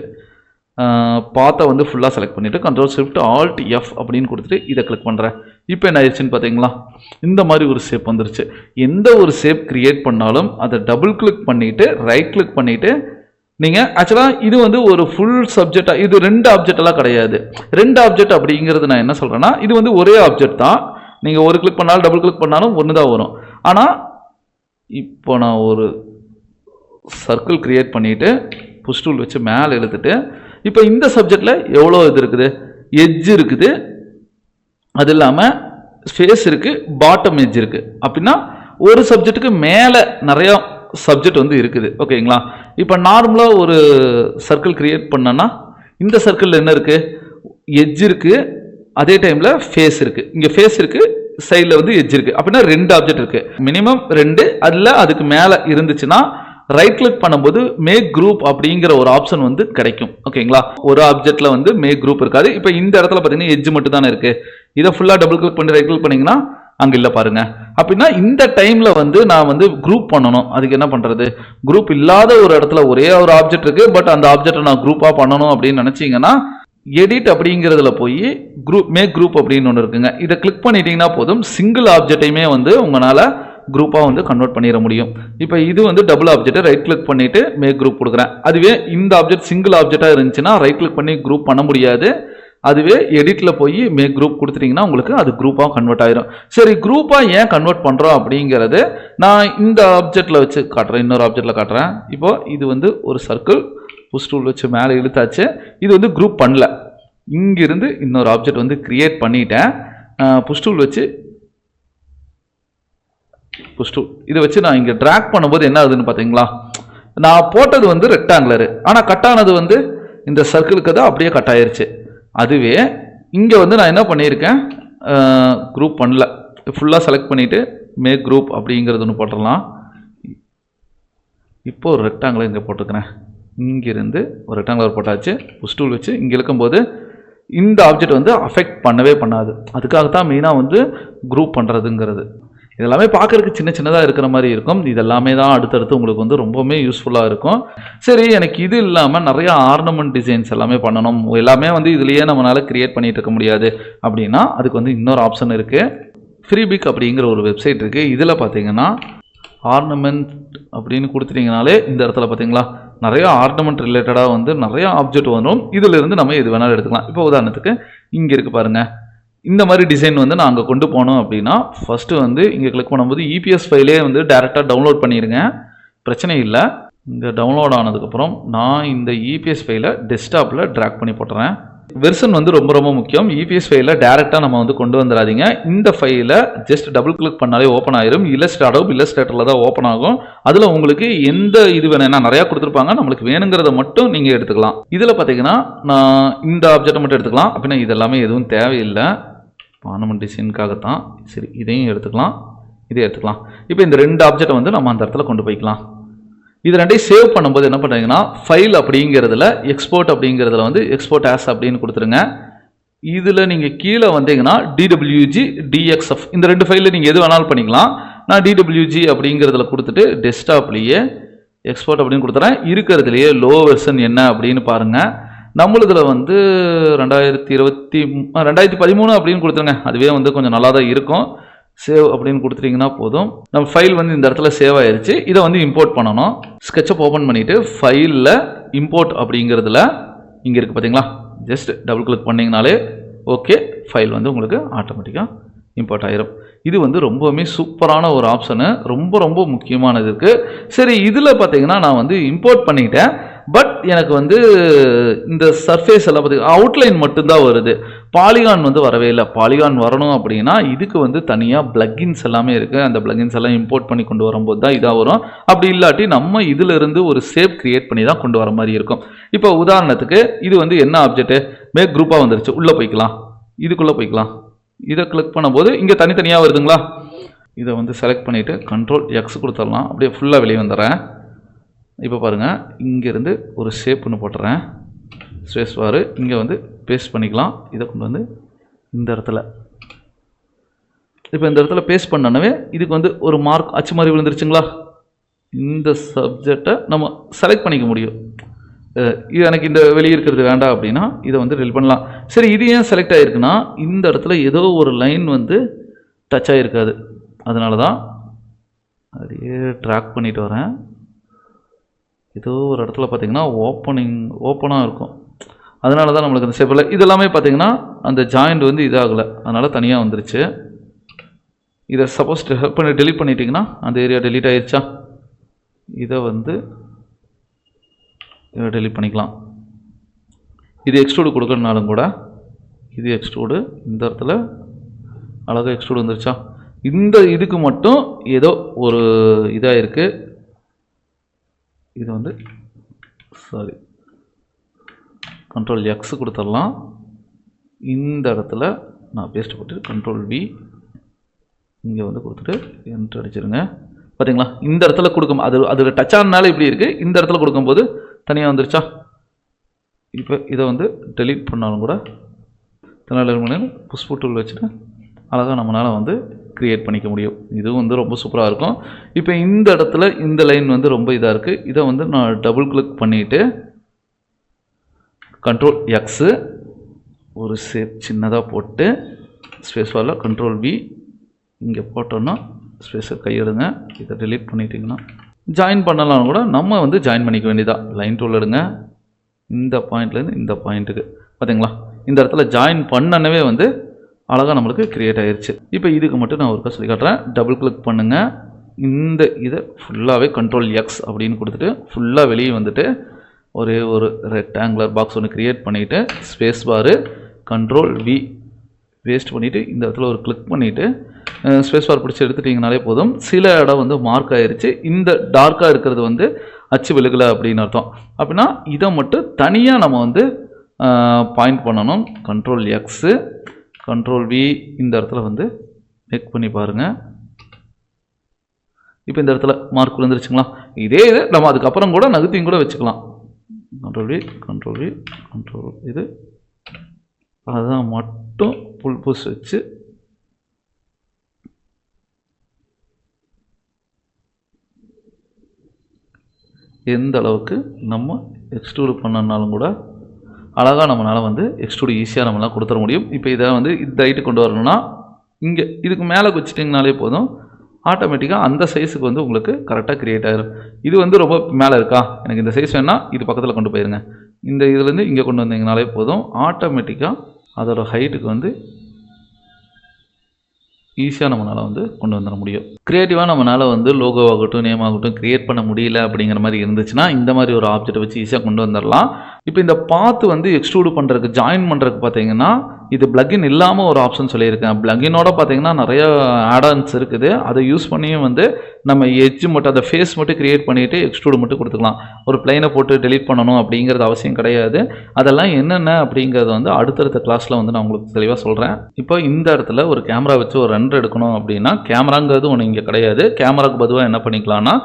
பாத்தை வந்து ஃபுல்லாக செலக்ட் பண்ணிவிட்டு கண்ட்ரோல் ஷிஃப்ட் ஆல்ட் எஃப் அப்படின்னு கொடுத்துட்டு இதை கிளிக் பண்ணுறேன். இப்போ என்ன ஆயிடுச்சுன்னு பார்த்தீங்களா, இந்த மாதிரி ஒரு ஷேப் வந்துருச்சு. எந்த ஒரு ஷேப் கிரியேட் பண்ணாலும் அதை டபுள் கிளிக் பண்ணிவிட்டு ரைட் கிளிக் பண்ணிவிட்டு நீங்கள் ஆக்சுவலாக இது வந்து ஒரு ஃபுல் சப்ஜெக்டாக, இது 2 ஆப்ஜெக்டெல்லாம் கிடையாது. 2 ஆப்ஜெக்ட் அப்படிங்கிறது நான் என்ன சொல்கிறேன்னா, இது வந்து ஒரே ஆப்ஜெக்ட் தான். நீங்கள் ஒரு கிளிக் பண்ணாலும் டபுள் கிளிக் பண்ணாலும் ஒன்று தான் வரும். ஆனால் இப்போ நான் ஒரு சர்க்கிள் கிரியேட் பண்ணிவிட்டு புஷ் டூல் வச்சு மேலே இழுத்துட்டு இப்போ இந்த சப்ஜெக்டில் எவ்வளோ இது இருக்குது, எட்ஜ் இருக்குது, அது இல்லாமல் ஃபேஸ் இருக்குது, பாட்டம் எட்ஜ் இருக்குது. அப்படின்னா ஒரு சப்ஜெக்ட்டுக்கு மேலே நிறையா சப்ஜெக்ட் வந்து இருக்குது. ஓகேங்களா? இப்போ நார்மலாக ஒரு சர்க்கிள் கிரியேட் பண்ணனா இந்த சர்க்கிளில் என்ன இருக்குது, எட்ஜ் இருக்குது, அதே டைமில் ஃபேஸ் இருக்குது. இங்கே ஃபேஸ் இருக்குது, சைடில் வந்து எட்ஜ் இருக்குது. அப்படின்னா 2 ஆப்ஜெக்ட் இருக்குது, மினிமம் 2. அதில் அதுக்கு மேலே இருந்துச்சுன்னா ரைட் கிளிக் பண்ணும்போது மேக் குரூப் அப்படிங்கிற ஒரு ஆப்ஷன் வந்து கிடைக்கும். ஓகேங்களா? ஒரு ஆப்ஜெக்ட்ல வந்து மேக் குரூப் இருக்காது. இப்போ இந்த இடத்துல பார்த்தீங்கன்னா எட்ஜ் மட்டும் தானே இருக்கு. இதை ஃபுல்லாக டபுள் கிளிக் பண்ணி ரைட் கிளிக் பண்ணீங்கன்னா அங்கே இல்லை பாருங்க. அப்படின்னா இந்த டைம்ல வந்து நான் வந்து குரூப் பண்ணணும். அதுக்கு என்ன பண்றது, குரூப் இல்லாத ஒரு இடத்துல ஒரே ஒரு ஆப்ஜெக்ட் இருக்கு, பட் அந்த ஆப்ஜெக்டை நான் குரூப்பாக பண்ணணும் அப்படின்னு நினைச்சீங்கன்னா எடிட் அப்படிங்கிறதுல போய் குரூப் மேக் குரூப் அப்படின்னு ஒன்று இருக்குங்க. இதை கிளிக் பண்ணிட்டீங்கன்னா போதும், சிங்கிள் ஆப்ஜெக்டையுமே வந்து உங்களால் குரூப்பாக வந்து கன்வெர்ட் பண்ணிட முடியும். இப்போ இது வந்து டபுள் ஆப்ஜெக்ட், ரைட் கிளிக் பண்ணிட்டு மேக் குரூப் கொடுக்குறேன். அதுவே இந்த ஆப்ஜெக்ட் சிங்கிள் ஆப்ஜெக்டாக இருந்துச்சுன்னா ரைட் கிளிக் பண்ணி குரூப் பண்ண முடியாது. அதுவே எடிட்டில் போய் மேக் குரூப் கொடுத்துட்டிங்கன்னா உங்களுக்கு அது குரூப்பாக கன்வெர்ட் ஆயிரும். சரி, குரூப்பாக ஏன் கன்வெர்ட் பண்ணுறோம் அப்படிங்கிறது நான் இந்த ஆப்ஜெக்டில் வச்சு காட்டுறேன், இன்னொரு ஆப்ஜெக்டில் காட்டுறேன். இப்போ இது வந்து ஒரு சர்க்கிள், புஷ் டூல் வச்சு மேலே இழுத்தாச்சு. இது வந்து குரூப் பண்ணல. இங்கிருந்து இன்னொரு ஆப்ஜெக்ட் வந்து கிரியேட் பண்ணிட்டேன். புஷ் டூல் வச்சு இதை வச்சு நான் இங்கே ட்ராக் பண்ணும்போது என்ன ஆகுதுன்னு பார்த்தீங்களா, நான் போட்டது வந்து ரெக்டாங்குலரு, ஆனால் கட் ஆனது வந்து இந்த சர்க்கிளுக்கு தான் அப்படியே கட் ஆயிருச்சு. அதுவே இங்கே வந்து நான் என்ன பண்ணியிருக்கேன், குரூப் பண்ணல, ஃபுல்லாக செலக்ட் பண்ணிவிட்டு மேக் குரூப் அப்படிங்கிறது ஒன்று போட்டுடலாம். இப்போ ஒரு ரெக்டாங்குலர் இங்கே போட்டுக்கிறேன். இங்கிருந்து ஒரு ரெக்டாங்குலர் போட்டாச்சு. புஷ் டூல் வச்சு இங்கே இழுக்கும்போது இந்த ஆப்ஜெக்ட் வந்து அஃபெக்ட் பண்ணவே பண்ணாது. அதுக்காகத்தான் மெயினாக வந்து குரூப் பண்ணுறதுங்கிறது. இதெல்லாமே பார்க்கறதுக்கு சின்ன சின்னதாக இருக்கிற மாதிரி இருக்கும். இதெல்லாமே தான் அடுத்தடுத்து உங்களுக்கு வந்து ரொம்பவுமே யூஸ்ஃபுல்லாக இருக்கும். சரி, எனக்கு இது இல்லாமல் நிறைய ஆர்னமெண்ட் டிசைன்ஸ் எல்லாமே பண்ணணும், எல்லாமே வந்து இதுலேயே நம்மளால் கிரியேட் பண்ணிட்டு இருக்க முடியாது அப்படின்னா அதுக்கு வந்து இன்னொரு ஆப்ஷன் இருக்குது. ஃப்ரீபிக் அப்படிங்கிற ஒரு வெப்சைட் இருக்குது. இதில் பார்த்தீங்கன்னா ஆர்னமெண்ட் அப்படின்னு கொடுத்துட்டிங்கனாலே இந்த இடத்துல பார்த்தீங்களா நிறைய ஆர்னமெண்ட் ரிலேட்டடாக வந்து நிறைய ஆப்ஜெக்ட் வரும். இதிலிருந்து நம்ம எது வேணாலும் எடுத்துக்கலாம். இப்போ உதாரணத்துக்கு இங்கே இருக்குது பாருங்கள், இந்த மாதிரி டிசைன் வந்து நான் அங்கே கொண்டு போனோம் அப்படின்னா ஃபஸ்ட்டு வந்து இங்கே கிளிக் பண்ணும்போது இபிஎஸ் ஃபைலே வந்து டேரெக்டாக டவுன்லோட் பண்ணிடுங்க, பிரச்சனை இல்லை. இங்கே டவுன்லோட் ஆனதுக்கப்புறம் நான் இந்த இபிஎஸ் ஃபைலை டெஸ்க்டாப்பில் ட்ராக் பண்ணி போட்டுறேன். வெர்ஷன் வந்து ரொம்ப ரொம்ப முக்கியம். இபிஎஸ் ஃபைலில் டேரெக்டாக நம்ம வந்து கொண்டு வந்துடாதீங்க. இந்த ஃபைலை ஜஸ்ட் டபுள் கிளிக் பண்ணாலே ஓப்பன் ஆயிரும். இல்லஸ்ட்ரேட்டரில் தான் ஓப்பன் ஆகும். அதில் உங்களுக்கு எந்த இது வேணும்னா நிறையா கொடுத்துருப்பாங்க, நம்மளுக்கு வேணுங்கிறத மட்டும் நீங்கள் எடுத்துக்கலாம். இதில் பார்த்தீங்கன்னா நான் இந்த ஆப்ஜெக்டை மட்டும் எடுத்துக்கலாம். அப்படின்னா இதெல்லாமே எதுவும் தேவையில்லை, ஆர்னமெண்ட் டிசைனுக்காகத்தான். சரி, இதையும் எடுத்துக்கலாம், இதை எடுத்துக்கலாம். இப்போ இந்த 2 ஆப்ஜெக்டை வந்து நம்ம அந்த இடத்துல கொண்டு போய்க்கலாம். இது ரெண்டையும் சேவ் பண்ணும்போது என்ன பண்ணுறீங்கன்னா ஃபைல் அப்படிங்கிறதுல எக்ஸ்போர்ட் அப்படிங்கிறதுல வந்து எக்ஸ்போர்ட் ஆஸ் அப்படின்னு கொடுத்துருங்க. இதில் நீங்கள் கீழே வந்தீங்கன்னா DWG DXF இந்த 2 ஃபைலில் நீங்கள் எது வேணாலும் பண்ணிக்கலாம். நான் DWG அப்படிங்கிறதுல கொடுத்துட்டு டெஸ்க்டாப்லேயே எக்ஸ்போர்ட் அப்படின்னு கொடுத்துறேன். இருக்கிறதுலையே லோ வெர்ஷன் என்ன அப்படின்னு பாருங்கள். நம்மளுதில் வந்து 2013 அப்படின்னு கொடுத்துருங்க. அதுவே வந்து கொஞ்சம் நல்லா தான் இருக்கும். சேவ் அப்படின்னு கொடுத்துட்டிங்கன்னா போதும். நம்ம ஃபைல் வந்து இந்த இடத்துல சேவ் ஆயிடுச்சு. இதை வந்து இம்போர்ட் பண்ணணும். ஸ்கெட்சப் ஓப்பன் பண்ணிவிட்டு ஃபைலில் இம்போர்ட் அப்படிங்கிறதுல இங்கே இருக்குது பார்த்தீங்களா, ஜஸ்ட் டபுள் கிளிக் பண்ணிங்கனாலே ஓகே, ஃபைல் வந்து உங்களுக்கு ஆட்டோமேட்டிக்காக இம்போர்ட் ஆயிரும். இது வந்து ரொம்பவுமே சூப்பரான ஒரு ஆப்ஷனு, ரொம்ப ரொம்ப முக்கியமானது இருக்குது. சரி, இதில் பார்த்தீங்கன்னா நான் வந்து இம்போர்ட் பண்ணிட்டேன். பட் எனக்கு வந்து இந்த சர்ஃபேஸ் எல்லாம் பார்த்தீங்கன்னா அவுட்லைன் மட்டும்தான் வருது. பாலிகான் வந்து வரவே இல்லை. பாலிகான் வரணும் அப்படின்னா இதுக்கு வந்து தனியாக பிளக்கின்ஸ் எல்லாமே இருக்குது. அந்த பிளக்கின்ஸ் எல்லாம் இம்போர்ட் பண்ணி கொண்டு வரும்போது தான் இதாக வரும். அப்படி இல்லாட்டி நம்ம இதிலிருந்து ஒரு ஷேப் கிரியேட் பண்ணி தான் கொண்டு வர மாதிரி இருக்கும். இப்போ உதாரணத்துக்கு இது வந்து என்ன ஆப்ஜெக்ட், மேக் குரூப்பாக வந்துருச்சு. உள்ளே போய்க்கலாம், இதுக்குள்ளே போய்க்கலாம். இதை கிளிக் பண்ணும்போது இங்கே தனித்தனியாக வருதுங்களா? இதை வந்து செலக்ட் பண்ணிவிட்டு கண்ட்ரோல் எக்ஸ் கொடுத்துடலாம். அப்படியே ஃபுல்லாக வெளியே வந்துடுறேன். இப்போ பாருங்கள், இங்கேருந்து ஒரு ஷேப்புன்னு போட்டுறேன். ஸ்பேஸ் பார் இங்கே வந்து பேஸ்ட் பண்ணிக்கலாம். இதை கொண்டு வந்து இந்த இடத்துல, இப்போ இந்த இடத்துல பேஸ்ட் பண்ணனவே இதுக்கு வந்து ஒரு மார்க் அச்சு மாதிரி விழுந்துருச்சுங்களா? இந்த சப்ஜெக்டை நம்ம செலக்ட் பண்ணிக்க முடியும். இது எனக்கு இந்த வெளியே இருக்கிறது வேண்டாம் அப்படின்னா இதை வந்து டெலிட் பண்ணலாம். சரி, இது ஏன் செலக்ட் ஆகிருக்குன்னா இந்த இடத்துல ஏதோ ஒரு லைன் வந்து டச் ஆகிருக்காது. அதனால தான் அப்படியே ட்ராக் பண்ணிட்டு வரேன். ஏதோ ஒரு இடத்துல பார்த்தீங்கன்னா ஓப்பனாக இருக்கும். அதனால தான் நம்மளுக்கு அந்த ஷேப்பில் இதெல்லாமே பார்த்தீங்கன்னா அந்த ஜாயிண்ட் வந்து இதாகலை, அதனால் தனியாக வந்துருச்சு. இதை சப்போஸ் டெலிட் பண்ணிட்டீங்கன்னா அந்த ஏரியா டெலிட் ஆயிடுச்சா? இதை வந்து டெலிட் பண்ணிக்கலாம். இது எக்ஸ்ட்ரூடு கொடுக்கறதுனாலும் கூட இது எக்ஸ்ட்ரூடு இந்த இடத்துல அழகாக எக்ஸ்ட்ரூடு வந்துருச்சா? இந்த இதுக்கு மட்டும் ஏதோ ஒரு இதாக இருக்குது. இது வந்து சாரி கண்ட்ரோல் எக்ஸ் கொடுத்துடலாம். இந்த இடத்துல நான் பேஸ்ட் போட்டு கண்ட்ரோல் வி இங்கே வந்து கொடுத்துட்டு என்ட்ரு அடிச்சிருங்க. பார்த்தீங்களா? இந்த இடத்துல கொடுக்கும் அது டச் ஆனால இப்படி இருக்குது. இந்த இடத்துல கொடுக்கும்போது தனியாக வந்துருச்சா? இப்போ இதை வந்து டெலீட் பண்ணாலும் கூட புஷ்பு டூல் வச்சுட்டு அழகாக நம்மளால் வந்து க்ரியேட் பண்ணிக்க முடியும். இது வந்து ரொம்ப சூப்பராக இருக்கும். இப்போ இந்த இடத்துல இந்த லைன் வந்து ரொம்ப இதாக இருக்குது. இதை வந்து நான் டபுள் கிளிக் பண்ணிவிட்டு கண்ட்ரோல் எக்ஸு ஒரு ஷேப் சின்னதாக போட்டு ஸ்பேஸ் பாரில் கண்ட்ரோல் வி இங்கே போட்டோன்னா ஸ்பேஸை கையெடுங்க. இதை டெலீட் பண்ணிட்டீங்கன்னா ஜாயின் பண்ணலாம் கூட நம்ம வந்து ஜாயின் பண்ணிக்க வேண்டியதான். லைன் டூல் எடுங்க, இந்த பாயிண்ட்லேருந்து இந்த பாயிண்ட்டுக்கு பார்த்தீங்களா? இந்த இடத்துல ஜாயின் பண்ணனவே வந்து அழகாக நம்மளுக்கு க்ரியேட் ஆயிடுச்சு. இப்போ இதுக்கு மட்டும் நான் ஒருக்கா சொல்லி காட்டுறேன். டபுள் கிளிக் பண்ணுங்கள். இந்த இதை ஃபுல்லாகவே கண்ட்ரோல் எக்ஸ் அப்படின்னு கொடுத்துட்டு ஃபுல்லாக வெளியே வந்துட்டு ஒரே ஒரு ரெக்டாங்குலர் பாக்ஸ் ஒன்று க்ரியேட் பண்ணிவிட்டு ஸ்பேஸ் பாரு கண்ட்ரோல் வி வேஸ்ட் பண்ணிவிட்டு இந்த இடத்துல ஒரு கிளிக் பண்ணிவிட்டு ஸ்பேஸ் பார் பிடிச்சி எடுத்துட்டிங்கனாலே போதும். சில இடம் வந்து மார்க் ஆகிருச்சு. இந்த டார்க்காக இருக்கிறது வந்து அச்சு விழுகலை அப்படின்னு அர்த்தம். அப்படின்னா இதை மட்டும் தனியாக நம்ம வந்து பாயிண்ட் பண்ணணும். கண்ட்ரோல் எக்ஸு கண்ட்ரோல் வி இந்த இடத்துல வந்து மேக் பண்ணி பாருங்கள். இப்போ இந்த இடத்துல மார்க் விழுந்துருச்சுங்களா? இதே இது நம்ம அதுக்கப்புறம் கூட நகர்த்தியும் கூட வச்சுக்கலாம். கண்ட்ரோல் வி கண்ட்ரோல் இது அதான் மட்டும் புல் புஷ் வச்சு எந்த அளவுக்கு நம்ம எக்ஸ்ட்ரூட் பண்ணனாலும் கூட அழகாக நம்மளால் வந்து எக்ஸ்ட்ரூட் ஈஸியாக நம்மளால் கொடுத்துட முடியும். இப்போ இதை வந்து இந்த ஹைட்டு கொண்டு வரணும்னா இங்கே இதுக்கு மேலே வச்சுட்டிங்கனாலே போதும். ஆட்டோமேட்டிக்காக அந்த சைஸுக்கு வந்து உங்களுக்கு கரெக்டாக க்ரியேட் ஆகிடும். இது வந்து ரொம்ப மேலே இருக்கா, எனக்கு இந்த சைஸ் வேணால் இது பக்கத்தில் கொண்டு போயிருங்க. இந்த இதுலேருந்து இங்கே கொண்டு வந்தீங்கனாலே போதும். ஆட்டோமேட்டிக்காக அதோட ஹைட்டுக்கு வந்து ஈஸியாக நம்மளால் வந்து கொண்டு வந்துட முடியும். க்ரியேட்டிவாக நம்மளால் வந்து லோகோ ஆகட்டும் நேம் ஆகட்டும் க்ரியேட் பண்ண முடியல அப்படிங்கிற மாதிரி இருந்துச்சுன்னா இந்த மாதிரி ஒரு ஆப்ஜெக்டை வச்சு ஈஸியாக கொண்டு வந்துடலாம். இப்போ இந்த பாத்து வந்து எக்ஸ்ட்ரூட் பண்ணுறதுக்கு ஜாயின் பண்ணுறதுக்கு பார்த்தீங்கன்னா இது பிளக்கின் இல்லாமல் ஒரு ஆப்ஷன் சொல்லியிருக்கேன். பிளக்கினோட பார்த்தீங்கன்னா நிறைய ஆடான்ஸ் இருக்குது. அதை யூஸ் பண்ணியும் வந்து நம்ம எட்ஜ் மட்டும் அந்த ஃபேஸ் மட்டும் க்ரியேட் பண்ணிவிட்டு எக்ஸ்ட்ரூட் மட்டும் கொடுத்துக்கலாம். ஒரு பிளைனை போட்டு டெலீட் பண்ணணும் அப்படிங்கிறது அவசியம் கிடையாது. அதெல்லாம் என்னென்ன அப்படிங்கிறத வந்து அடுத்தடுத்த கிளாஸில் வந்து நான் உங்களுக்கு தெளிவாக சொல்கிறேன். இப்போ இந்த இடத்துல ஒரு கேமரா வச்சு ஒரு ரெண்டர் எடுக்கணும் அப்படின்னா கேமராங்கிறது ஒன்று இங்கே கிடையாது. கேமராவுக்கு பொதுவாக என்ன பண்ணிக்கலாம்னா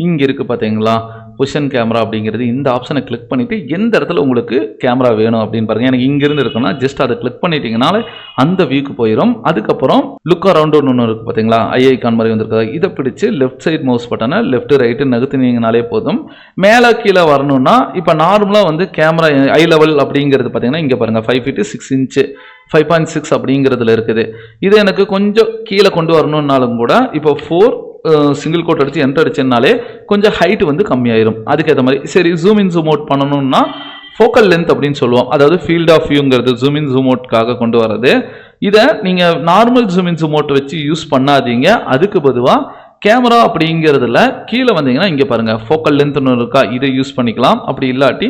இங்கே இருக்குது பார்த்தீங்களா பொசிஷன் கேமரா அப்படிங்கிறது. இந்த ஆப்ஷனை கிளிக் பண்ணிவிட்டு எந்த இடத்துல உங்களுக்கு கேமரா வேணும் அப்படின்னு பாருங்கள். எனக்கு இங்கேருந்து இருக்குன்னா ஜஸ்ட் அதை கிளிக் பண்ணிட்டீங்கனாலே அந்த வியூக்கு போயிடும். அதுக்கப்புறம் லுக் அரவுண்ட் ஒன்று இருக்குது பார்த்தீங்களா, ஐகான் மாதிரி வந்துருக்காது. இதை பிடிச்சி லெஃப்ட் சைட் மவுஸ் பட்டனை லெஃப்ட் ரைட்டு நகர்த்தினீங்கனாலே போதும். மேலே கீழே வரணும்னா இப்போ நார்மலாக வந்து கேமரா ஐ லெவல் அப்படிங்கிறது பார்த்தீங்கன்னா இங்கே பாருங்கள் 5 feet 6 inch 5.6 அப்படிங்கிறதுல இருக்குது. இது எனக்கு கொஞ்சம் கீழே கொண்டு வரணுன்னாலும் கூட இப்போ 4 சிங்கிள் கோட் அடித்து என்டர் அடிச்சேன்னாலே கொஞ்சம் ஹைட் வந்து கம்மியாயிரும். அதுக்கேற்ற மாதிரி சரி ஜூம் இன் ஜூம் அவுட் பண்ணணும்னா ஃபோக்கல் லென்த் அப்படின்னு சொல்லுவோம். அதாவது ஃபீல்ட் ஆஃப் வியூங்கிறது ஜூம் இன் ஜூம் அவுட்காக கொண்டு வரது. இதை நீங்கள் normal zoom in zoom out வச்சு யூஸ் பண்ணாதீங்க. அதுக்கு பொதுவாக கேமரா அப்படிங்கிறதுல கீழே வந்தீங்கன்னா இங்கே பாருங்கள் ஃபோக்கல் லென்த்னு இருக்கா, இதை யூஸ் பண்ணிக்கலாம். அப்படி இல்லாட்டி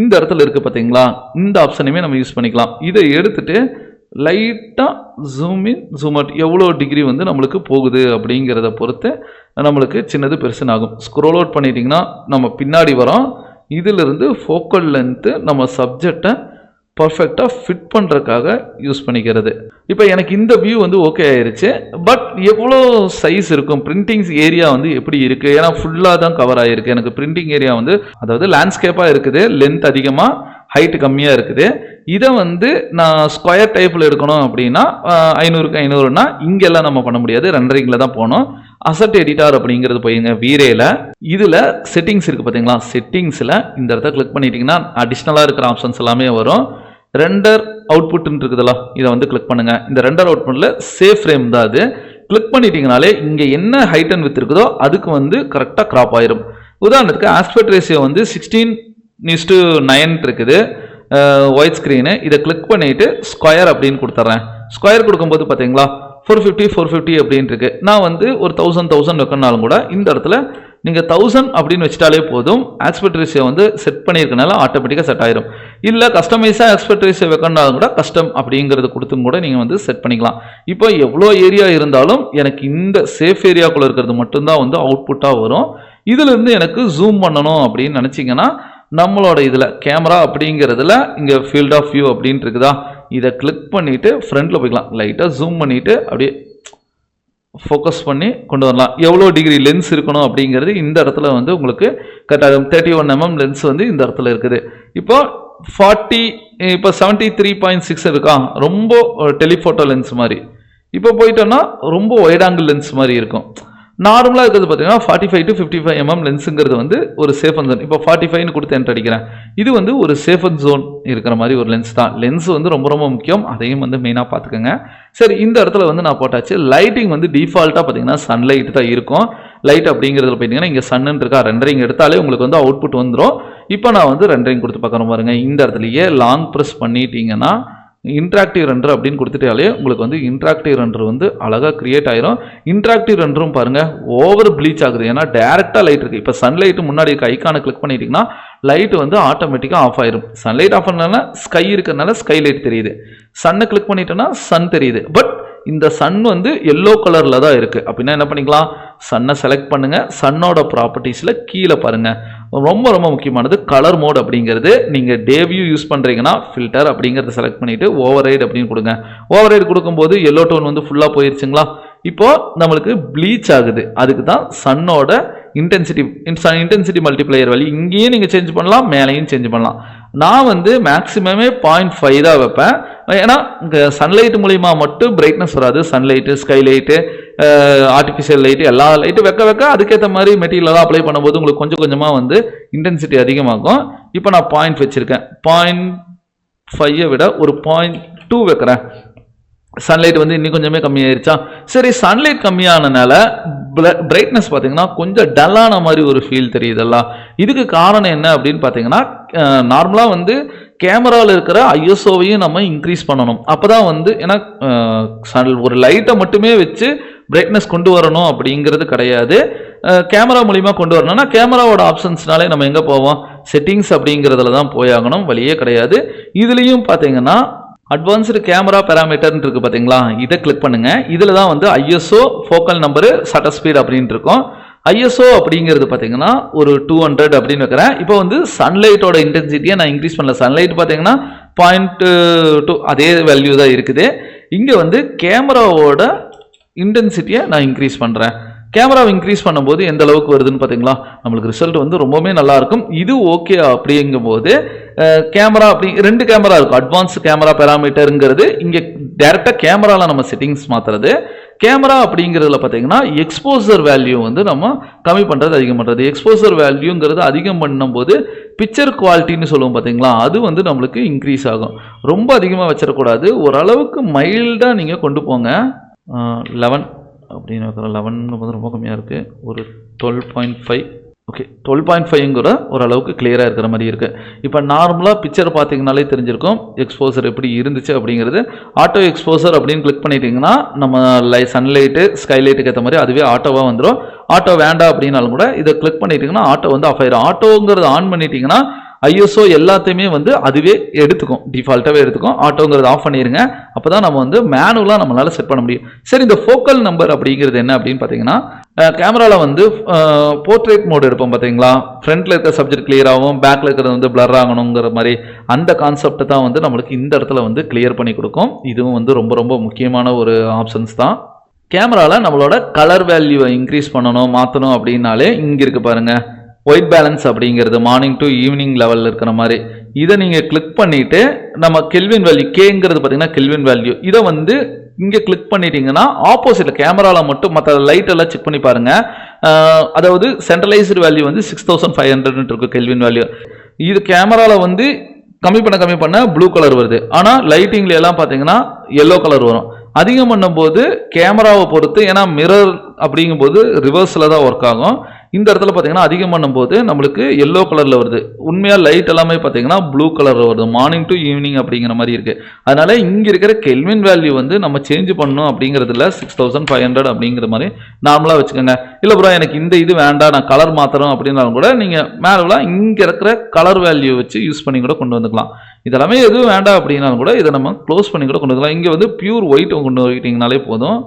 இந்த இடத்துல இருக்குது பார்த்தீங்களா, இந்த ஆப்ஷனையுமே நம்ம யூஸ் பண்ணிக்கலாம். இதை எடுத்துகிட்டு லைட்டாக ஜூம் இன் ஜூம் அவுட் எவ்வளோ டிகிரி வந்து நம்மளுக்கு போகுது அப்படிங்கிறத பொறுத்து நம்மளுக்கு சின்னது பெருசுன்னு ஆகும். ஸ்க்ரோல் அவுட் பண்ணிட்டிங்கன்னா நம்ம பின்னாடி வரோம். இதிலிருந்து ஃபோக்கல் லென்த்து நம்ம சப்ஜெக்டை பர்ஃபெக்டாக ஃபிட் பண்ணுறதுக்காக யூஸ் பண்ணிக்கிறது. இப்போ எனக்கு இந்த வியூ வந்து ஓகே ஆயிடுச்சு. பட் எவ்வளோ சைஸ் இருக்கும், பிரிண்டிங் ஏரியா வந்து எப்படி இருக்குது, ஏன்னா ஃபுல்லாக தான் கவர் ஆகிருக்கு. எனக்கு பிரிண்டிங் ஏரியா வந்து அதாவது லேண்ட்ஸ்கேப்பாக இருக்குது, லென்த் அதிகமாக ஹைட்டு கம்மியாக இருக்குது. இதை வந்து நான் ஸ்கொயர் டைப்பில் எடுக்கணும் அப்படின்னா 500க்கு 500னா இங்கெல்லாம் நம்ம பண்ண முடியாது, ரெண்டரிங்கில் தான் போகணும். அசட் எடிட்டார் அப்படிங்கிறது போயிங்க வீரேல. இதில் செட்டிங்ஸ் இருக்குது பார்த்தீங்களா, செட்டிங்ஸில் இந்த இடத்த கிளிக் பண்ணிட்டீங்கன்னா அடிஷ்னலாக இருக்கிற ஆப்ஷன்ஸ் எல்லாமே வரும். ரெண்டர் அவுட்புட்னு இருக்குதுல்ல, இதை வந்து கிளிக் பண்ணுங்கள். இந்த ரெண்டர் அவுட்புட்டில் சேஃப் ஃப்ரேம் தான் அது. கிளிக் பண்ணிட்டீங்கனாலே இங்கே என்ன ஹைட் அண்ட் வித் இருக்குதோ அதுக்கு வந்து கரெக்டாக கிராப் ஆயிரும். உதாரணத்துக்கு ஆஸ்பெக்ட் ரேஷியோ வந்து 16:9 இருக்குது ஒயிட் ஸ்க்ரீனு. இதை கிளிக் பண்ணிவிட்டு ஸ்கொயர் அப்படின்னு கொடுத்துட்றேன். ஸ்கொயர் கொடுக்கும்போது பார்த்தீங்களா 450 அப்படின்னு இருக்கு. நான் வந்து ஒரு 1000 வைக்கணும்னாலும் கூட இந்த இடத்துல நீங்கள் 1000 அப்படின்னு வச்சுட்டாலே போதும். ஆஸ்பெக்ட் ரேஷியோ வந்து செட் பண்ணியிருக்கனால ஆட்டோமேட்டிக்காக செட் ஆயிரும். இல்லை கஸ்டமைஸாக ஆஸ்பெக்ட் ரேஷியோ வைக்கணும்னாலும் கூட கஸ்டம் அப்படிங்கிறது கொடுத்தும் கூட நீங்கள் வந்து செட் பண்ணிக்கலாம். இப்போ எவ்வளோ ஏரியா இருந்தாலும் எனக்கு இந்த சேஃப் ஏரியாக்குள்ளே இருக்கிறது மட்டும்தான் வந்து அவுட்புட்டாக வரும். இதிலிருந்து எனக்கு ஜூம் பண்ணணும் அப்படின்னு நினச்சிங்கன்னா நம்மளோட இதில் கேமரா அப்படிங்கிறதுல இங்கே ஃபீல்ட் ஆஃப் வியூ அப்படின்ட்டு இருக்குதா, இதை கிளிக் பண்ணிவிட்டு ஃப்ரண்ட்டில் போய்க்கலாம். லைட்டாக ஜூம் பண்ணிவிட்டு அப்படியே ஃபோக்கஸ் பண்ணி கொண்டு வரலாம். எவ்வளோ டிகிரி லென்ஸ் இருக்கணும் அப்படிங்கிறது இந்த இடத்துல வந்து உங்களுக்கு கரெக்டாக 31 mm லென்ஸ் வந்து இந்த இடத்துல இருக்குது. இப்போ 73.6 இருக்கா, ரொம்ப டெலிஃபோட்டோ லென்ஸ் மாதிரி. இப்போ போயிட்டோன்னா ரொம்ப ஒயிட் ஆங்கிள் லென்ஸ் மாதிரி இருக்கும். நார்மலாக இருக்கிறது பார்த்தீங்கன்னா 45 to 55 mm லென்ஸுங்கிறது வந்து ஒரு சேஃப் அண்ட் ஜோன். இப்போ 45ன்னு கொடுத்து என்டர் அடிக்கிறேன். இது வந்து ஒரு சேஃப் அண்ட் ஜோன் இருக்கிற மாதிரி ஒரு லென்ஸ் தான். லென்ஸ் வந்து ரொம்ப ரொம்ப முக்கியம், அதையும் வந்து மெயினாக பார்த்துக்கோங்க. சரி, இந்த இடத்துல வந்து நான் போட்டாச்சு. லைட்டிங் வந்து டிஃபால்ட்டாக பார்த்தீங்கன்னா சன்லைட் தான் இருக்கும். லைட் அப்படிங்கிறதுல போயிட்டீங்கன்னா இங்கே சன்னு இருக்கா, ரெண்டரிங் எடுத்தாலே உங்களுக்கு வந்து அவுட்புட் வந்துடும். இப்போ நான் வந்து ரெண்டரிங் கொடுத்து பார்க்குறேன் பாருங்க. இந்த இடத்துலையே லாங் ப்ரெஸ் பண்ணிட்டீங்கன்னா இன்ட்ராக்டிவ் ரெண்டர் அப்படின்னு கொடுத்துட்டாலே உங்களுக்கு வந்து இன்ட்ராக்டிவ் ரெண்டர் வந்து அழகாக கிரியேட் ஆயிரும். இன்ட்ராக்டிவ் ரெண்டரும் பாருங்கள் ஓவர் ப்ளீச் ஆகுது, ஏன்னா டேரெக்டாக லைட் இருக்குது. இப்போ சன்லைட்டு முன்னாடி இருக்க ஐக்கானை கிளிக் பண்ணிட்டீங்கன்னா லைட் வந்து ஆட்டோமேட்டிக்காக ஆஃப் ஆயிரும். சன்லைட் ஆஃப் பண்ணனால ஸ்கை இருக்கிறதுனால ஸ்கை லைட் தெரியுது, சன்னை கிளிக் பண்ணிட்டோன்னா சன் தெரியுது. பட் இந்த சன் வந்து எல்லோ கலரில் தான் இருக்குது. அப்படின்னா என்ன பண்ணிக்கலாம், சன்னை செலக்ட் பண்ணுங்கள். சன்னோட ப்ராப்பர்ட்டிஸில் கீழே பாருங்கள், ரொம்ப ரொம்ப முக்கியமானது கலர் மோட் அப்படிங்கிறது. நீங்கள் டே வியூ யூஸ் பண்ணுறீங்கன்னா ஃபில்டர் அப்படிங்கிறத செலக்ட் பண்ணிவிட்டு ஓவர் ரைட் அப்படின்னு கொடுங்க. ஓவர் ரைட் கொடுக்கும்போது எல்லோ டோன் வந்து ஃபுல்லாக போயிருச்சுங்களா. இப்போது நம்மளுக்கு ப்ளீச் ஆகுது. அதுக்கு தான் சன்னோட இன்டென்சிட்டி மல்டிப்ளையர் வழி இங்கேயும் நீங்கள் சேஞ்ச் பண்ணலாம், மேலேயும் சேஞ்ச் பண்ணலாம். நான் வந்து மேக்ஸிமமே 0.5 தான் வைப்பேன். ஏன்னா இங்கே சன்லைட் மூலிமா மட்டும் பிரைட்னஸ் வராது. சன்லைட்டு, ஸ்கைலைட்டு, ஆர்டிஃபிஷியல் லைட்டு எல்லா லைட்டும் வைக்க அதுக்கேற்ற மாதிரி மெட்டீரியலாக அப்ளை பண்ணும்போது உங்களுக்கு கொஞ்சம் கொஞ்சமாக வந்து இன்டென்சிட்டி அதிகமாகும். இப்போ நான் 0 வச்சுருக்கேன். 0.5 விட ஒரு 0.2 வைக்கிறேன். சன்லைட் வந்து இன்னும் கொஞ்சமே கம்மியாயிருச்சா. சரி, சன்லைட் கம்மியானனால பிரைட்னஸ் பார்த்தீங்கன்னா கொஞ்சம் டல்லான மாதிரி ஒரு ஃபீல் தெரியுதல்ல. இதுக்கு காரணம் என்ன அப்படின்னு பார்த்தீங்கன்னா, நார்மலாக வந்து கேமராவில் இருக்கிற ஐஎஸ்ஓவையும் நம்ம இன்க்ரீஸ் பண்ணணும். அப்போ தான் வந்து ஏன்னா ஒரு லைட்டை மட்டுமே வச்சு பிரைட்னஸ் கொண்டு வரணும் அப்படிங்கிறது கிடையாது. கேமரா மூலிமா கொண்டு வரணும்னா கேமராவோட ஆப்ஷன்ஸ்னாலே நம்ம எங்கே போவோம், செட்டிங்ஸ் அப்படிங்கிறதுல தான் போயாகணும், வழியே கிடையாது. இதுலேயும் பார்த்தீங்கன்னா அட்வான்ஸ்டு கேமரா பேராமீட்டர்னு இருக்குது பார்த்தீங்களா, இதை கிளிக் பண்ணுங்கள். இதில் தான் வந்து ISO, focal number, shutter speed அப்படின்ட்டு இருக்கும். ஐஎஸ்ஓ அப்படிங்கிறது பார்த்தீங்கன்னா ஒரு 200 அப்படின்னு வைக்கிறேன். இப்போ வந்து சன்லைட்டோட இன்டென்சிட்டியை நான் இன்க்ரீஸ் பண்ணல. சன்லைட் பார்த்தீங்கன்னா 0.2 அதே வேல்யூ தான் இருக்குது. இங்கே வந்து கேமராவோட இன்டென்சிட்டியை நான் இன்க்ரீஸ் பண்ணுறேன். கேமராவை இன்க்ரீஸ் பண்ணும்போது எந்த அளவுக்கு வருதுன்னு பார்த்தீங்களா, நம்மளுக்கு ரிசல்ட் வந்து ரொம்பவே நல்லாயிருக்கும். இது ஓகே அப்படிங்கும்போது கேமரா அப்படி 2 கேமரா இருக்கும். அட்வான்ஸ் கேமரா பேராமீட்டருங்கிறது இங்கே டேரெக்டாக கேமராவில் நம்ம செட்டிங்ஸ் மாற்றுறது. கேமரா அப்படிங்கிறதுல பார்த்தீங்கன்னா எக்ஸ்போசர் வேல்யூ வந்து நம்ம கம்மி பண்ணுறது, அதிகம் பண்ணுறது. எக்ஸ்போசர் வேல்யூங்கிறது அதிகம் பண்ணும்போது பிக்சர் குவாலிட்டின்னு சொல்லுவோம் பார்த்தீங்களா, அது வந்து நம்மளுக்கு இன்க்ரீஸ் ஆகும். ரொம்ப அதிகமாக வச்சிடக்கூடாது, ஓரளவுக்கு மைல்டாக நீங்கள் கொண்டு போங்க. 11 அப்படின்னு வைக்கிறோம். 11 ரொம்ப கம்மியாக இருக்குது. ஒரு 12.5 ஓகே, 12.5ங்கிற ஓரளவுக்கு கிளியராக இருக்கிற மாதிரி இருக்குது. இப்போ நார்மலாக பிக்சர் பார்த்தீங்கனாலே தெரிஞ்சிருக்கும் எக்ஸ்போசர் எப்படி இருந்துச்சு அப்படிங்கிறது. ஆட்டோ எக்ஸ்போசர் அப்படின்னு கிளிக் பண்ணிட்டீங்கன்னா நம்ம சன்லைட்டு, ஸ்கைலைட்டுக்கு ஏற்ற மாதிரி அதுவே ஆட்டோவாக வந்துடும். ஆட்டோ வேண்டாம் அப்படின்னாலும் கூட இதை கிளிக் பண்ணிட்டீங்கன்னா ஆட்டோ வந்து ஆஃப் ஆயிடும். ஆட்டோங்கிறது ஆன் பண்ணிட்டீங்கன்னா ஐஎஸ்ஓ எல்லாத்தையுமே வந்து அதுவே எடுத்துக்கும், டிஃபால்ட்டாகவே எடுத்துக்கும். ஆட்டோங்கிறது ஆஃப் பண்ணிடுங்க. அப்போ தான் நம்ம வந்து மேனுவலாக நம்மளால் செட் பண்ண முடியும். சரி, இந்த ஃபோக்கல் நம்பர் அப்படிங்கிறது என்ன அப்படின்னு பார்த்தீங்கன்னா, கேமராவில் வந்து போர்ட்ரேட் மோட் எடுப்போம் பார்த்தீங்களா, ஃப்ரண்ட்டில் இருக்க சப்ஜெக்ட் கிளியர் ஆகும், பேக்கில் இருக்கிறது வந்து பிளர் ஆகணுங்கிற மாதிரி அந்த கான்செப்ட் தான் வந்து நம்மளுக்கு இந்த இடத்துல வந்து கிளியர் பண்ணி கொடுக்கும். இதுவும் வந்து ரொம்ப ரொம்ப முக்கியமான ஒரு ஆப்ஷன்ஸ் தான். கேமராவில் நம்மளோட கலர் வேல்யூவை இன்க்ரீஸ் பண்ணணும், மாற்றணும் அப்படின்னாலே இங்கே இருக்குது பாருங்கள், ஒயிட் பேலன்ஸ் அப்படிங்கிறது மார்னிங் டு ஈவினிங் லெவலில் இருக்கிற மாதிரி. இதை நீங்கள் கிளிக் பண்ணிவிட்டு நம்ம கெல்வின் வேல்யூ, கேங்கிறது பார்த்தீங்கன்னா கெல்வின் வேல்யூ, இதை வந்து இங்கே கிளிக் பண்ணிட்டீங்கன்னா ஆப்போசிட்டில் கேமராவில் மட்டும் மற்ற லைட் எல்லாம் செக் பண்ணி பாருங்கள். அதாவது சென்ட்ரலைஸ்டு வேல்யூ வந்து 6500 இருக்கும் கெல்வின் வேல்யூ. இது கேமராவில் வந்து கம்மி பண்ண ப்ளூ கலர் வருது. ஆனால் லைட்டிங்ல எல்லாம் பார்த்தீங்கன்னா எல்லோ கலர் வரும். அதிகம் பண்ணும்போது கேமராவை பொறுத்து, ஏன்னா மிரர் அப்படிங்கும்போது ரிவர்ஸில் தான் ஒர்க் ஆகும். இந்த இடத்துல பார்த்தீங்கன்னா அதிகம் பண்ணும்போது நம்மளுக்கு எல்லோ கலரில் வருது. உண்மையாக லைட் எல்லாமே பார்த்தீங்கன்னா ப்ளூ கலரில் வருது, மார்னிங் டு ஈவினிங் அப்படிங்கிற மாதிரி இருக்குது. அதனால இங்கே இருக்கிற கெல்வின் வேல்யூ வந்து நம்ம சேஞ்ச் பண்ணணும் அப்படிங்கிறதுல 6500 அப்படிங்கிற மாதிரி நார்மலாக வச்சுக்கோங்க. இல்லை ப்ரோ எனக்கு இந்த இது வேண்டாம், நான் கலர் மாற்றுறோம் அப்படின்னாலும் கூட நீங்கள் மேனுவலாக இங்கே இருக்கிற கலர் வேல்யூ வச்சு யூஸ் பண்ணி கூட கொண்டு வந்துக்கலாம். இதெல்லாமே எதுவும் வேண்டாம் அப்படின்னாலும் கூட இதை நம்ம க்ளோஸ் பண்ணி கூட கொண்டு வந்துக்கலாம். இங்கே வந்து பியூர் ஒயிட் கொண்டு வந்துக்கிட்டிங்கனாலே போதும்,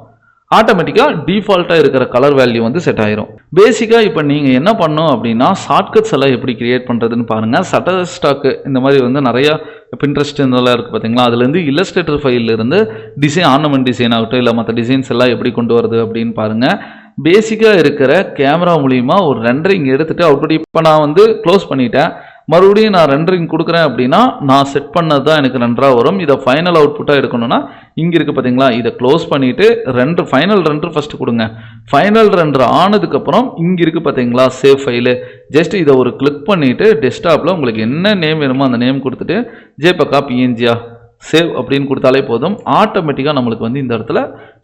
ஆட்டோமேட்டிக்காக டிஃபால்ட்டாக இருக்கிற கலர் வேல்யூ வந்து செட் ஆயிரும். பேசிக்காக இப்போ நீங்கள் என்ன பண்ணணும் அப்படின்னா, ஷார்ட்கட்ஸ் எல்லாம் எப்படி கிரியேட் பண்ணுறதுன்னு பாருங்கள். சட்டர்ஸ்டாக்கு இந்த மாதிரி வந்து நிறையா பின்ட்ரெஸ்ட் இதெல்லாம் இருக்குது பார்த்தீங்களா, அதுலேருந்து இல்லஸ்ட்ரேட்டர் ஃபைல்லேருந்து டிசைன், ஆர்னமெண்ட் டிசைன் ஆகட்டும் இல்லை மற்ற டிசைன்ஸ் எல்லாம் எப்படி கொண்டு வருது அப்படின்னு பாருங்கள். பேசிக்காக இருக்கிற கேமரா மூலிமா ஒரு ரெண்டரிங் எடுத்துகிட்டு அவுட்புட் இப்போ நான் வந்து க்ளோஸ் பண்ணிட்டேன். மறுபடியும் நான் ரெண்டரிங் கொடுக்குறேன் அப்படின்னா நான் செட் பண்ணது தான் எனக்கு ரெண்டராக வரும். இதை ஃபைனல் அவுட்புட்டாக எடுக்கணும்னா இங்கே இருக்குது பார்த்தீங்களா, இதை க்ளோஸ் பண்ணிவிட்டு ஃபைனல் ரெண்டர் ஃபஸ்ட்டு கொடுங்க. ஃபைனல் ரெண்டர் ஆனதுக்கப்புறம் இங்கே இருக்குது பார்த்தீங்களா சேவ் ஃபைலு, ஜஸ்ட் இதை ஒரு கிளிக் பண்ணிவிட்டு டெஸ்க்டாப்பில் உங்களுக்கு என்ன நேம் வேணுமோ அந்த நேம் கொடுத்துட்டு ஜேபக்கா பிஎன்ஜியா சேவ் அப்படின்னு கொடுத்தாலே போதும், ஆட்டோமேட்டிக்காக நம்மளுக்கு வந்து இந்த இடத்துல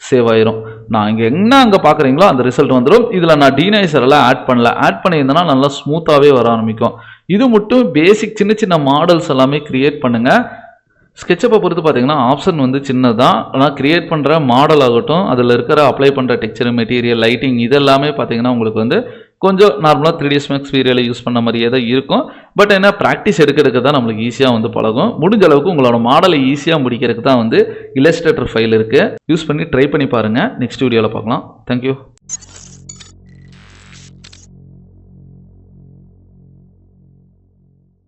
சேவ் ஆயிரும். நான் இங்கே என்ன அங்கே பார்க்குறீங்களோ அந்த ரிசல்ட் வந்துடும். இதில் நான் டீனைசர் எல்லாம் ஆட் பண்ணியிருந்தேன்னா நல்லா ஸ்மூத்தாகவே வர ஆரம்பிக்கும். இது மட்டும் பேசிக் சின்ன சின்ன மாடல்ஸ் எல்லாமே கிரியேட் பண்ணுங்கள். ஸ்கெட்சப்பை பொறுத்து பார்த்தீங்கன்னா ஆப்ஷன் வந்து சின்னதான், ஆனால் கிரியேட் பண்ணுற மாடல் ஆகட்டும், அதில் இருக்கிற அப்ளை பண்ணுற டெக்ஸ்சர், மெட்டீரியல், லைட்டிங் இதெல்லாமே பார்த்தீங்கன்னா உங்களுக்கு வந்து கொஞ்சம் நார்மலாக 3ds Max வீடியோவில் யூஸ் பண்ண மாதிரியே தான் இருக்கும். பட் என்ன ப்ராக்டிஸ் எடுக்கிறதுக்கு தான் நம்மளுக்கு ஈஸியாக வந்து பழகும். முடிஞ்ச அளவுக்கு உங்களோட மாடலை ஈஸியாக முடிக்கிறதுக்கு தான் வந்து இல்லஸ்ட்ரேட்டர் ஃபைல் இருக்குது. யூஸ் பண்ணி ட்ரை பண்ணி பாருங்கள். நெக்ஸ்ட் வீடியோவில் பார்க்கலாம். தேங்க்யூ.